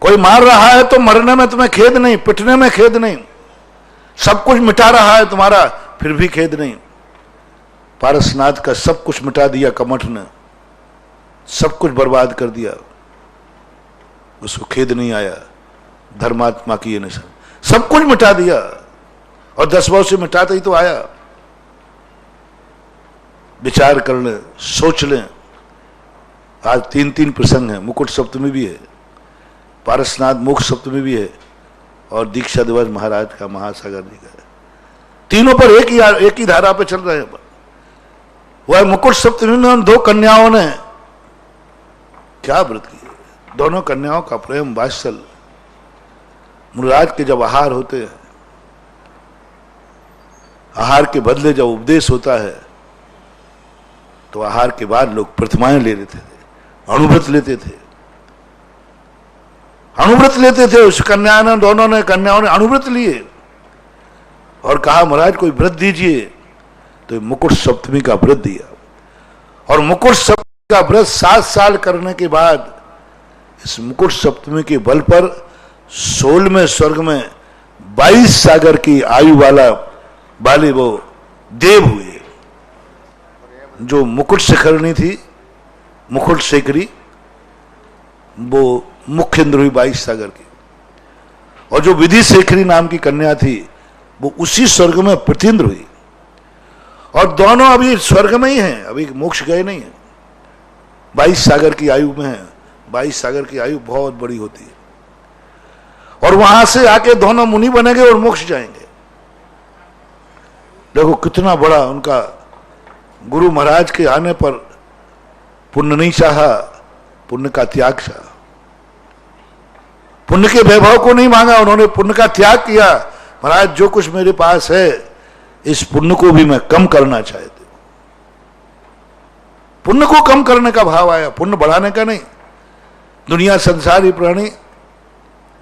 कोई मार रहा है तो मरने में तुम्हें खेद नहीं, पिटने में खेद नहीं, सब कुछ मिटा रहा है तुम्हारा, फिर भी खेद नहीं। पारसनाथ का सब कुछ मिटा दिया कमठ ने, सब कुछ बर्बाद कर दिया, उसको खेद नहीं आया। धर्मात्मा की ये निशान, सब कुछ मिटा दिया और 10 भाव से मिटाते ही तो आया। विचार कर लें, सोच लें। आज 3 प्रसंग हैं, मुकुट सप्तमी भी है, पारसनाथ मोक्ष सप्तमी भी है और दीक्षा दिवस महाराज का, महासागर जी का। तीनों पर एक ही धारा पे चल रहे हैं। वह मुकुट सप्तमी में उन 2 कन्याओं ने क्या व्रत किए? दोनों कन्याओं का प्रेम वात्सल्य। मुराद के जब आहार होते हैं, आहार के बदले जब उपदेश होता है तो आहार के बाद लोग प्रतिमाएं ले लेते थे, अणुव्रत लेते थे, अणुव्रत लेते थे। उस कन्या ने, दोनों ने कन्याओं ने अणुव्रत लिए और कहा महाराज कोई व्रत दीजिए, तो मुकुट सप्तमी का व्रत दिया। और मुकुट सप्तमी का व्रत 7 साल करने के बाद इस मुकुट सप्तमी के बल पर 16वें स्वर्ग में 22 सागर की आयु वाले वो देव हुए। जो मुकुट शिखरणी थी, मुकुट शेखरी, वो मुख्य इंद्र हुई 22 सागर की, और जो विधि शेखरी नाम की कन्या थी वो उसी स्वर्ग में प्रतिन्द्र हुई। और दोनों अभी स्वर्ग में ही हैं, अभी मोक्ष गए नहीं है, 22 सागर की आयु में है। 22 सागर की आयु बहुत बड़ी होती है, और वहां से आके दोनों मुनि बनेंगे और मोक्ष जाएंगे। देखो कितना बड़ा उनका, गुरु महाराज के आने पर पुण्य नहीं चाहा, पुण्य का त्याग चाहा। पुण्य के वैभव को नहीं मांगा, उन्होंने पुण्य का त्याग किया। महाराज जो कुछ मेरे पास है इस पुण्य को भी मैं कम करना चाहते हूं। पुण्य को कम करने का भाव आया, पुण्य बढ़ाने का नहीं। दुनिया संसारी प्राणी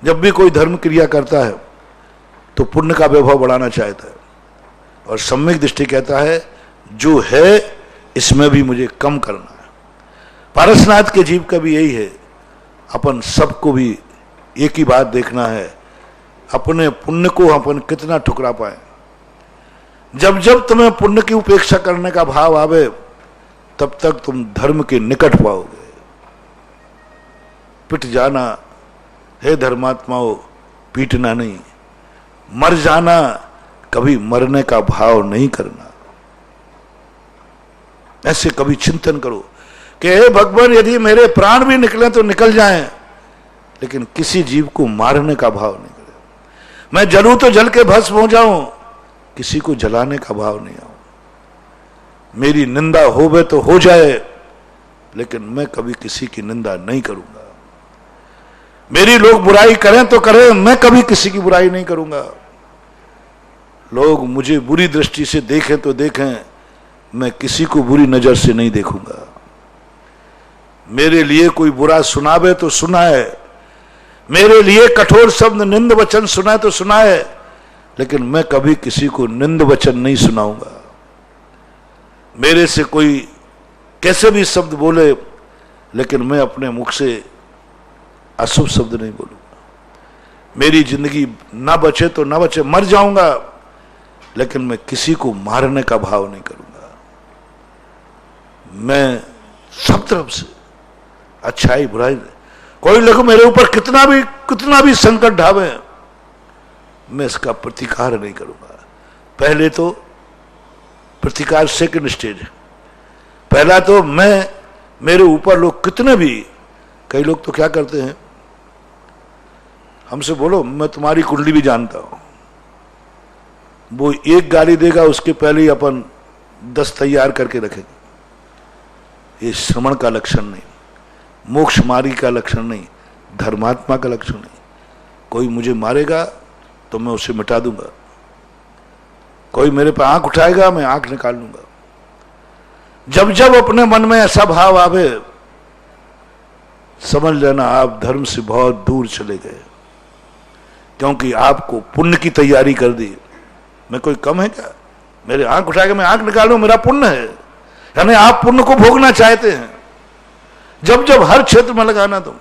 जब भी कोई धर्म क्रिया करता है तो पुण्य का वैभव बढ़ाना चाहता है, और सम्यक दृष्टि कहता है जो है इसमें भी मुझे कम करना है। पारसनाथ के जीव का भी यही है, अपन सबको भी एक ही बात देखना है, अपने पुण्य को अपन कितना ठुकरा पाए। जब जब तुम्हें पुण्य की उपेक्षा करने का भाव आवे तब तक तुम धर्म के निकट पाओगे। पिट जाना हे धर्मात्माओं, पीटना नहीं। मर जाना, कभी मरने का भाव नहीं करना। ऐसे कभी चिंतन करो कि हे भगवान, यदि मेरे प्राण भी निकले तो निकल जाएं, लेकिन किसी जीव को मारने का भाव नहीं करे। मैं जलूं तो जल के भस्म हो जाऊं, किसी को जलाने का भाव नहीं आऊं। मेरी निंदा होवे तो हो जाए, लेकिन मैं कभी किसी की निंदा नहीं करूंगा। मेरी लोग बुराई करें तो करें, मैं कभी किसी की बुराई नहीं करूंगा। लोग मुझे बुरी दृष्टि से देखें तो देखें, मैं किसी को बुरी नजर से नहीं देखूंगा। मेरे लिए कोई बुरा सुनावे तो सुनाए, मेरे लिए कठोर शब्द निंद वचन सुनाए तो सुनाए, लेकिन मैं कभी किसी को निंद वचन नहीं सुनाऊंगा। मेरे से कोई कैसे भी शब्द बोले, लेकिन मैं अपने मुख से अशुभ शब्द नहीं बोलूंगा। मेरी जिंदगी ना बचे तो ना बचे, मर जाऊंगा, लेकिन मैं किसी को मारने का भाव नहीं करूंगा। मैं सब तरफ से अच्छाई बुराई, कोई लोग मेरे ऊपर कितना भी संकट ढावे, मैं इसका प्रतिकार नहीं करूंगा। पहले तो प्रतिकार सेकंड स्टेज है। पहला तो मेरे ऊपर लोग कितने भी, कई लोग तो क्या करते हैं, हमसे बोलो मैं तुम्हारी कुंडली भी जानता हूं, वो एक गाली देगा उसके पहले ही अपन 10 तैयार करके रखेंगे। ये श्रवण का लक्षण नहीं, मोक्ष मार्ग का लक्षण नहीं, धर्मात्मा का लक्षण नहीं। कोई मुझे मारेगा तो मैं उसे मिटा दूंगा, कोई मेरे पर आंख उठाएगा मैं आंख निकाल लूंगा। जब जब अपने मन में ऐसा भाव आवे, समझ लेना आप धर्म से बहुत दूर चले गए, क्योंकि आपको पुण्य की तैयारी कर दी। मैं कोई कम है क्या? मेरे आंख उठाएगा मैं आंख निकालूं, मेरा पुण्य है। यानी आप पुण्य को भोगना चाहते हैं। जब जब हर क्षेत्र में लगाना तुम,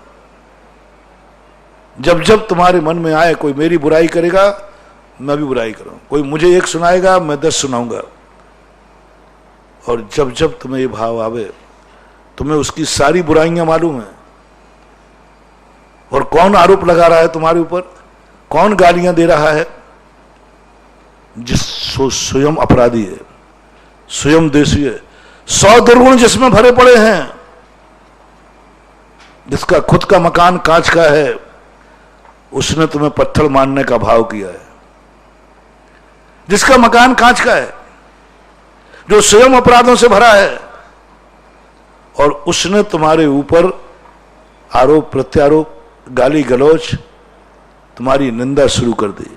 जब जब तुम्हारे मन में आए कोई मेरी बुराई करेगा मैं भी बुराई करूं, कोई मुझे एक सुनाएगा मैं 10 सुनाऊंगा, और जब जब तुम्हें ये भाव आवे, तुम्हें उसकी सारी बुराइयां मालूम है, और कौन आरोप लगा रहा है तुम्हारे ऊपर, कौन गालियां दे रहा है, स्वयं अपराधी है, स्वयं देशी है। 100 दुर्गुण जिसमें भरे पड़े हैं, जिसका खुद का मकान कांच का है, उसने तुम्हें पत्थर मारने का भाव किया है। जिसका मकान कांच का है, जो स्वयं अपराधों से भरा है, और उसने तुम्हारे ऊपर आरोप प्रत्यारोप, गाली गलौज, तुम्हारी निंदा शुरू कर दी।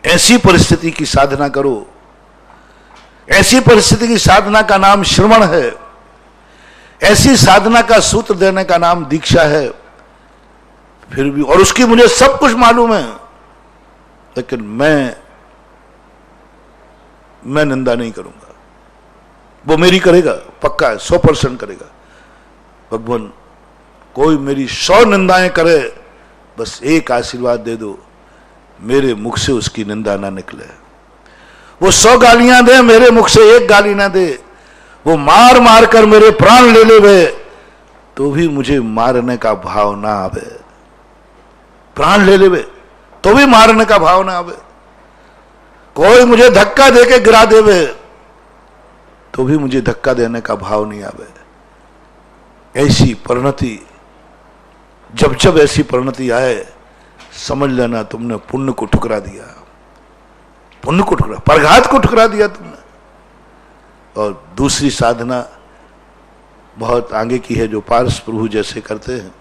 ऐसी परिस्थिति की साधना करो। ऐसी परिस्थिति की साधना का नाम श्रवण है। ऐसी साधना का सूत्र देने का नाम दीक्षा है। फिर भी, और उसकी मुझे सब कुछ मालूम है, लेकिन मैं निंदा नहीं करूंगा। वो मेरी करेगा, पक्का है, 100% करेगा। भगवान कोई मेरी 100 निंदाएं करे, बस एक आशीर्वाद दे दो, मेरे मुख से उसकी निंदा ना निकले। वो 100 गालियां दे, मेरे मुख से एक गाली ना दे, वो मार मार कर मेरे प्राण ले ले तो भी मुझे मारने का भाव ना आवे, प्राण ले ले तो भी मारने का भाव ना आवे, कोई मुझे धक्का देके गिरा देवे तो भी मुझे धक्का देने का भाव नहीं आवे। ऐसी परिणति, जब जब ऐसी परिणति आए, समझ लेना तुमने पुण्य को ठुकरा दिया, पुण्य को ठुकरा, परघात को ठुकरा दिया तुमने। और दूसरी साधना बहुत आगे की है, जो पारस प्रभु जैसे करते हैं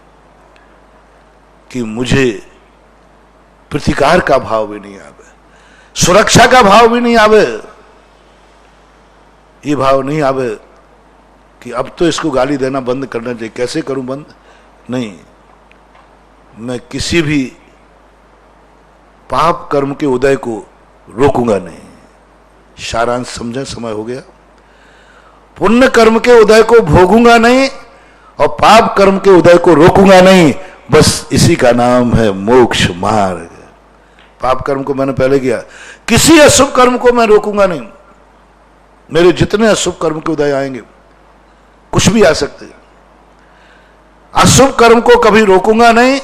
कि मुझे प्रतिकार का भाव भी नहीं आवे, सुरक्षा का भाव भी नहीं आवे, ये भाव नहीं आवे कि अब तो इसको गाली देना बंद करना चाहिए। कैसे करूं बंद? नहीं, मैं किसी भी पाप कर्म के उदय को रोकूंगा नहीं। सारांश समझे? समय हो गया। पुण्य कर्म के उदय को भोगूंगा नहीं और पाप कर्म के उदय को रोकूंगा नहीं, बस इसी का नाम है मोक्ष मार्ग। पाप कर्म को मैंने पहले किया, किसी अशुभ कर्म को मैं रोकूंगा नहीं। मेरे जितने अशुभ कर्म के उदय आएंगे, कुछ भी आ सकते, अशुभ कर्म को कभी रोकूंगा नहीं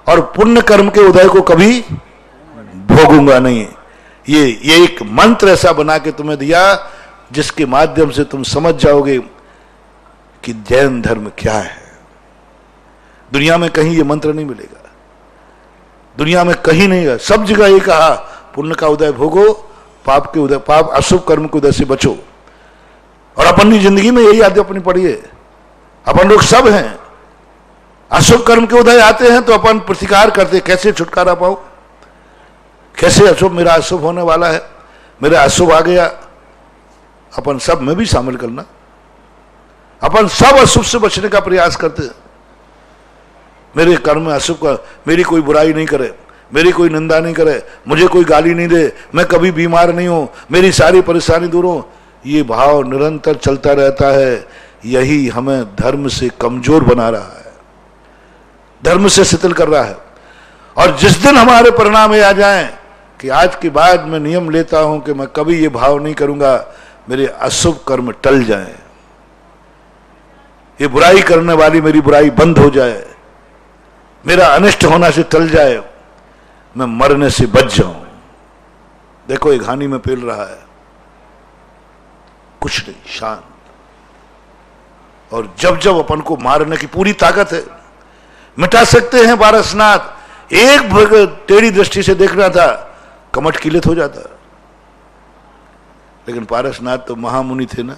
और पुण्य कर्म के उदय को कभी भोगूंगा नहीं। ये एक मंत्र ऐसा बना के तुम्हें दिया जिसके माध्यम से तुम समझ जाओगे कि जैन धर्म क्या है। दुनिया में कहीं ये मंत्र नहीं मिलेगा, दुनिया में कहीं नहीं है। सब जगह ये कहा पुण्य का उदय भोगो, पाप के उदय, पाप अशुभ कर्म के उदय से बचो। और अपनी जिंदगी में यही आदत अपनी पड़ी है। अपन लोग सब हैं, अशुभ कर्म के उदय आते हैं तो अपन प्रतिकार करते, कैसे छुटकारा पाऊं, कैसे अशुभ, मेरा अशुभ होने वाला है, मेरा अशुभ आ गया। अपन सब में भी शामिल करना, अपन सब अशुभ से बचने का प्रयास करते हैं। मेरे कर्म में अशुभ का, मेरी कोई बुराई नहीं करे, मेरी कोई निंदा नहीं करे, मुझे कोई गाली नहीं दे, मैं कभी बीमार नहीं हूं, मेरी सारी परेशानी दूर हो, ये भाव निरंतर चलता रहता है। यही हमें धर्म से कमजोर बना रहा है, धर्म से शिथिल कर रहा है। और जिस दिन हमारे परिणाम ये आ जाएं कि आज के बाद मैं नियम लेता हूं कि मैं कभी ये भाव नहीं करूंगा, मेरे अशुभ कर्म टल जाएं, ये बुराई करने वाली मेरी बुराई बंद हो जाए, मेरा अनिष्ट होना से टल जाए, मैं मरने से बच जाऊं। देखो एक हानि में पेल रहा है, कुछ नहीं, शांत। और जब जब अपन को मारने की पूरी ताकत है, मिटा सकते हैं पारसनाथ। एक टेढ़ी दृष्टि से देखना था, कमट किलित हो जाता। लेकिन पारसनाथ तो महामुनि थे ना,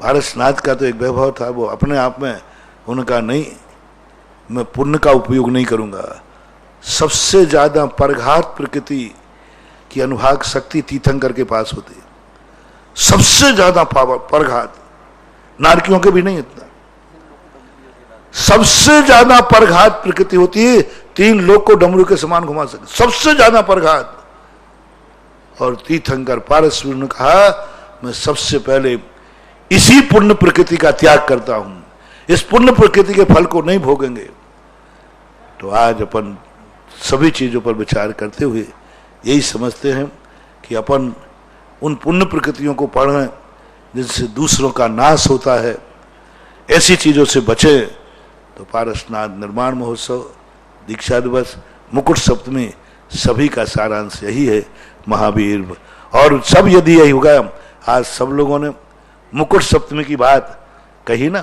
पारसनाथ का तो एक वैभव था, वो अपने आप में उनका नहीं, मैं पुण्य का उपयोग नहीं करूंगा। सबसे ज्यादा परघात प्रकृति की अनुभाग शक्ति तीर्थंकर के पास होती है, सबसे ज्यादा परघात, नारकियों के भी नहीं इतना, सबसे ज्यादा परघात प्रकृति होती है। 3 लोग को डमरू के समान घुमा सके, सबसे ज्यादा परघात। और तीर्थंकर पारसवीर ने कहा, मैं सबसे पहले इसी पुण्य प्रकृति का त्याग करता हूं, इस पुण्य प्रकृति के फल को नहीं भोगेंगे। तो आज अपन सभी चीजों पर विचार करते हुए यही समझते हैं कि अपन उन पुण्य प्रकृतियों को पढ़ें जिनसे दूसरों का नाश होता है, ऐसी चीजों से बचे। तो पारसनाथ निर्माण महोत्सव, दीक्षा दिवस, मुकुट सप्तमी, सभी का सारांश यही है, महावीर। और सब यदि यही होगा, आज सब लोगों ने मुकुट सप्तमी की बात कही ना,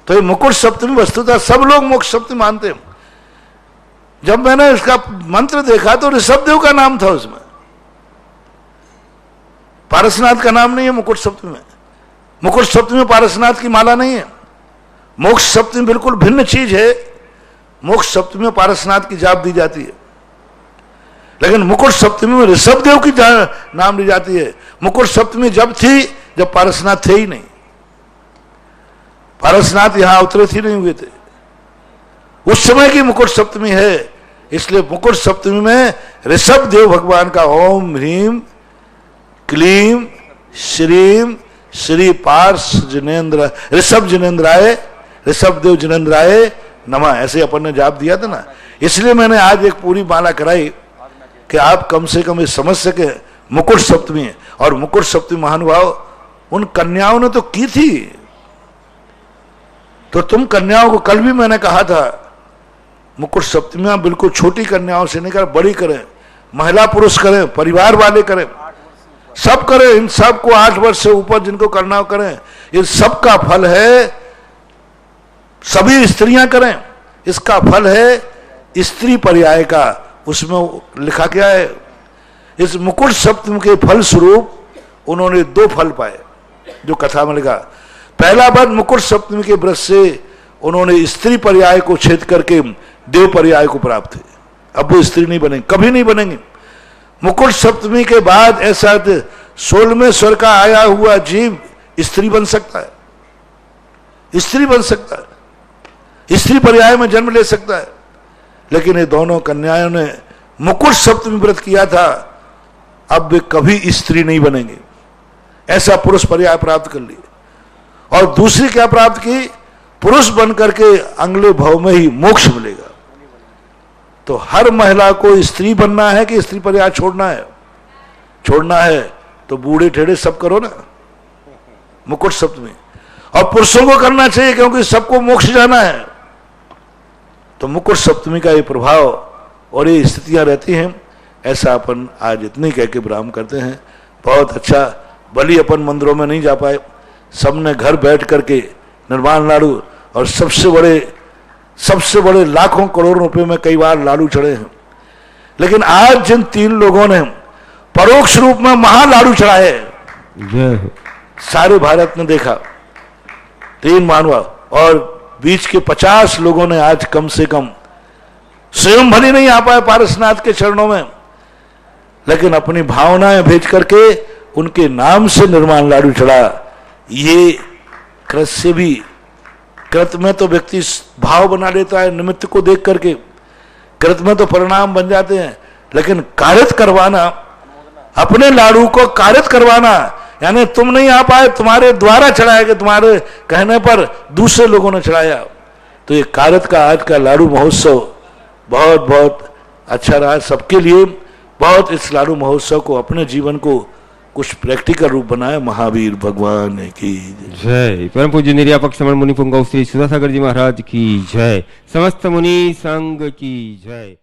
तो ये मुकुट सप्तमी वस्तुतः सब लोग मुकुट सप्तमी मानते हैं। जब मैंने इसका मंत्र देखा तो ऋषभदेव का नाम था उसमें, पारसनाथ का नाम नहीं है मुकुट सप्तमी में। मुकुट सप्तमी में पारसनाथ की माला नहीं है। मोक्ष सप्तमी बिल्कुल भिन्न चीज है। मोक्ष सप्तमी में पारसनाथ की जाप दी जाती है, लेकिन मुकुट सप्तमी में ऋषभदेव की नाम ली जाती है। मुकुट सप्तमी जब थी जब पारसनाथ थे ही नहीं, पारसनाथ यहां अवतरित ही नहीं हुए थे, उस समय की मुकुट सप्तमी है। इसलिए मुकुट सप्तमी में ऋषभदेव भगवान का ओम ह्रीम क्लीम श्रीम श्री पार्श जिनेन्द्र ऋषभ जिनेन्द्राय, ऋषभदेव जिनेन्द्राय नमः, ऐसे अपन ने जाप दिया था ना। इसलिए मैंने आज एक पूरी माला कराई कि आप कम से कम ये समझ सके मुकुट सप्तमी। और मुकुट सप्तमी महानुभाव उन कन्याओं ने तो की थी। तो तुम कन्याओं को, कल भी मैंने कहा था, मुकुट सप्तमियां बिल्कुल छोटी कन्याओं से नहीं करें, बड़ी करें, महिला पुरुष करें, परिवार वाले करें, सब करें। इन सब को 8 वर्ष से ऊपर जिनको करना हो करें। ये सब का फल है, सभी स्त्रियां करें, इसका फल है स्त्री पर्याय का। उसमें लिखा क्या है, इस मुकुट सप्तमी के फल स्वरूप उन्होंने 2 फल पाए जो कथा में लिखा। पहला बात, मुकुट सप्तमी के व्रत से उन्होंने स्त्री पर्याय को छेद करके देव पर्याय को प्राप्त है। अब वो स्त्री नहीं बनेंगे, कभी नहीं बनेंगे। मुकुट सप्तमी के बाद ऐसा 16वें स्वर का आया हुआ जीव स्त्री बन सकता है, स्त्री बन सकता है, स्त्री पर्याय में जन्म ले सकता है। लेकिन ये दोनों कन्याओं ने मुकुट सप्तमी व्रत किया था, अब वे कभी स्त्री नहीं बनेंगे, ऐसा पुरुष पर्याय प्राप्त कर लिए। और दूसरी क्या प्राप्त की, पुरुष बन करके अगले भव में ही मोक्ष मिलेगा। तो हर महिला को स्त्री बनना है कि स्त्री पर्याय छोड़ना है? छोड़ना है तो बूढ़े ठेड़े सब करो ना मुकुट सप्तमी। और पुरुषों को करना चाहिए क्योंकि सबको मोक्ष जाना है। तो मुकुट सप्तमी का ये प्रभाव और ये स्थितियां रहती हैं। ऐसा अपन आज इतनी कह के विराम करते हैं। बहुत अच्छा, भली अपन मंदिरों में नहीं जा पाए, सबने घर बैठ करके निर्माण लाडू, और सबसे बड़े लाखों करोड़ों रुपए में कई बार लाडू चढ़े हैं। लेकिन आज जिन 3 लोगों ने परोक्ष रूप में महालाडू चढ़ाए, सारे भारत ने देखा, 3 महानुभाव, और बीच के 50 लोगों ने आज कम से कम स्वयं भली नहीं आ पाए पारसनाथ के चरणों में, लेकिन अपनी भावनाएं भेज करके उनके नाम से निर्माण लाडू चढ़ा। ये कृत से भी, कृत में तो व्यक्ति भाव बना लेता है निमित्त को देख करके, कृत में तो परिणाम बन जाते हैं, लेकिन कारित करवाना, अपने लाडू को कारित करवाना, यानी तुम नहीं आ पाए, तुम्हारे द्वारा चढ़ाया गया, तुम्हारे कहने पर दूसरे लोगों ने चढ़ाया। तो ये कारित का आज का लाडू महोत्सव बहुत बहुत अच्छा रहा सबके लिए। बहुत इस लाडू महोत्सव को, अपने जीवन को कुछ प्रैक्टिकल रूप बनाया। महावीर भगवान की जय। परम पूज्य निर्यापक श्रमण मुनि पुंगव श्री सुधासागर जी महाराज की जय। समस्त मुनि संघ की जय।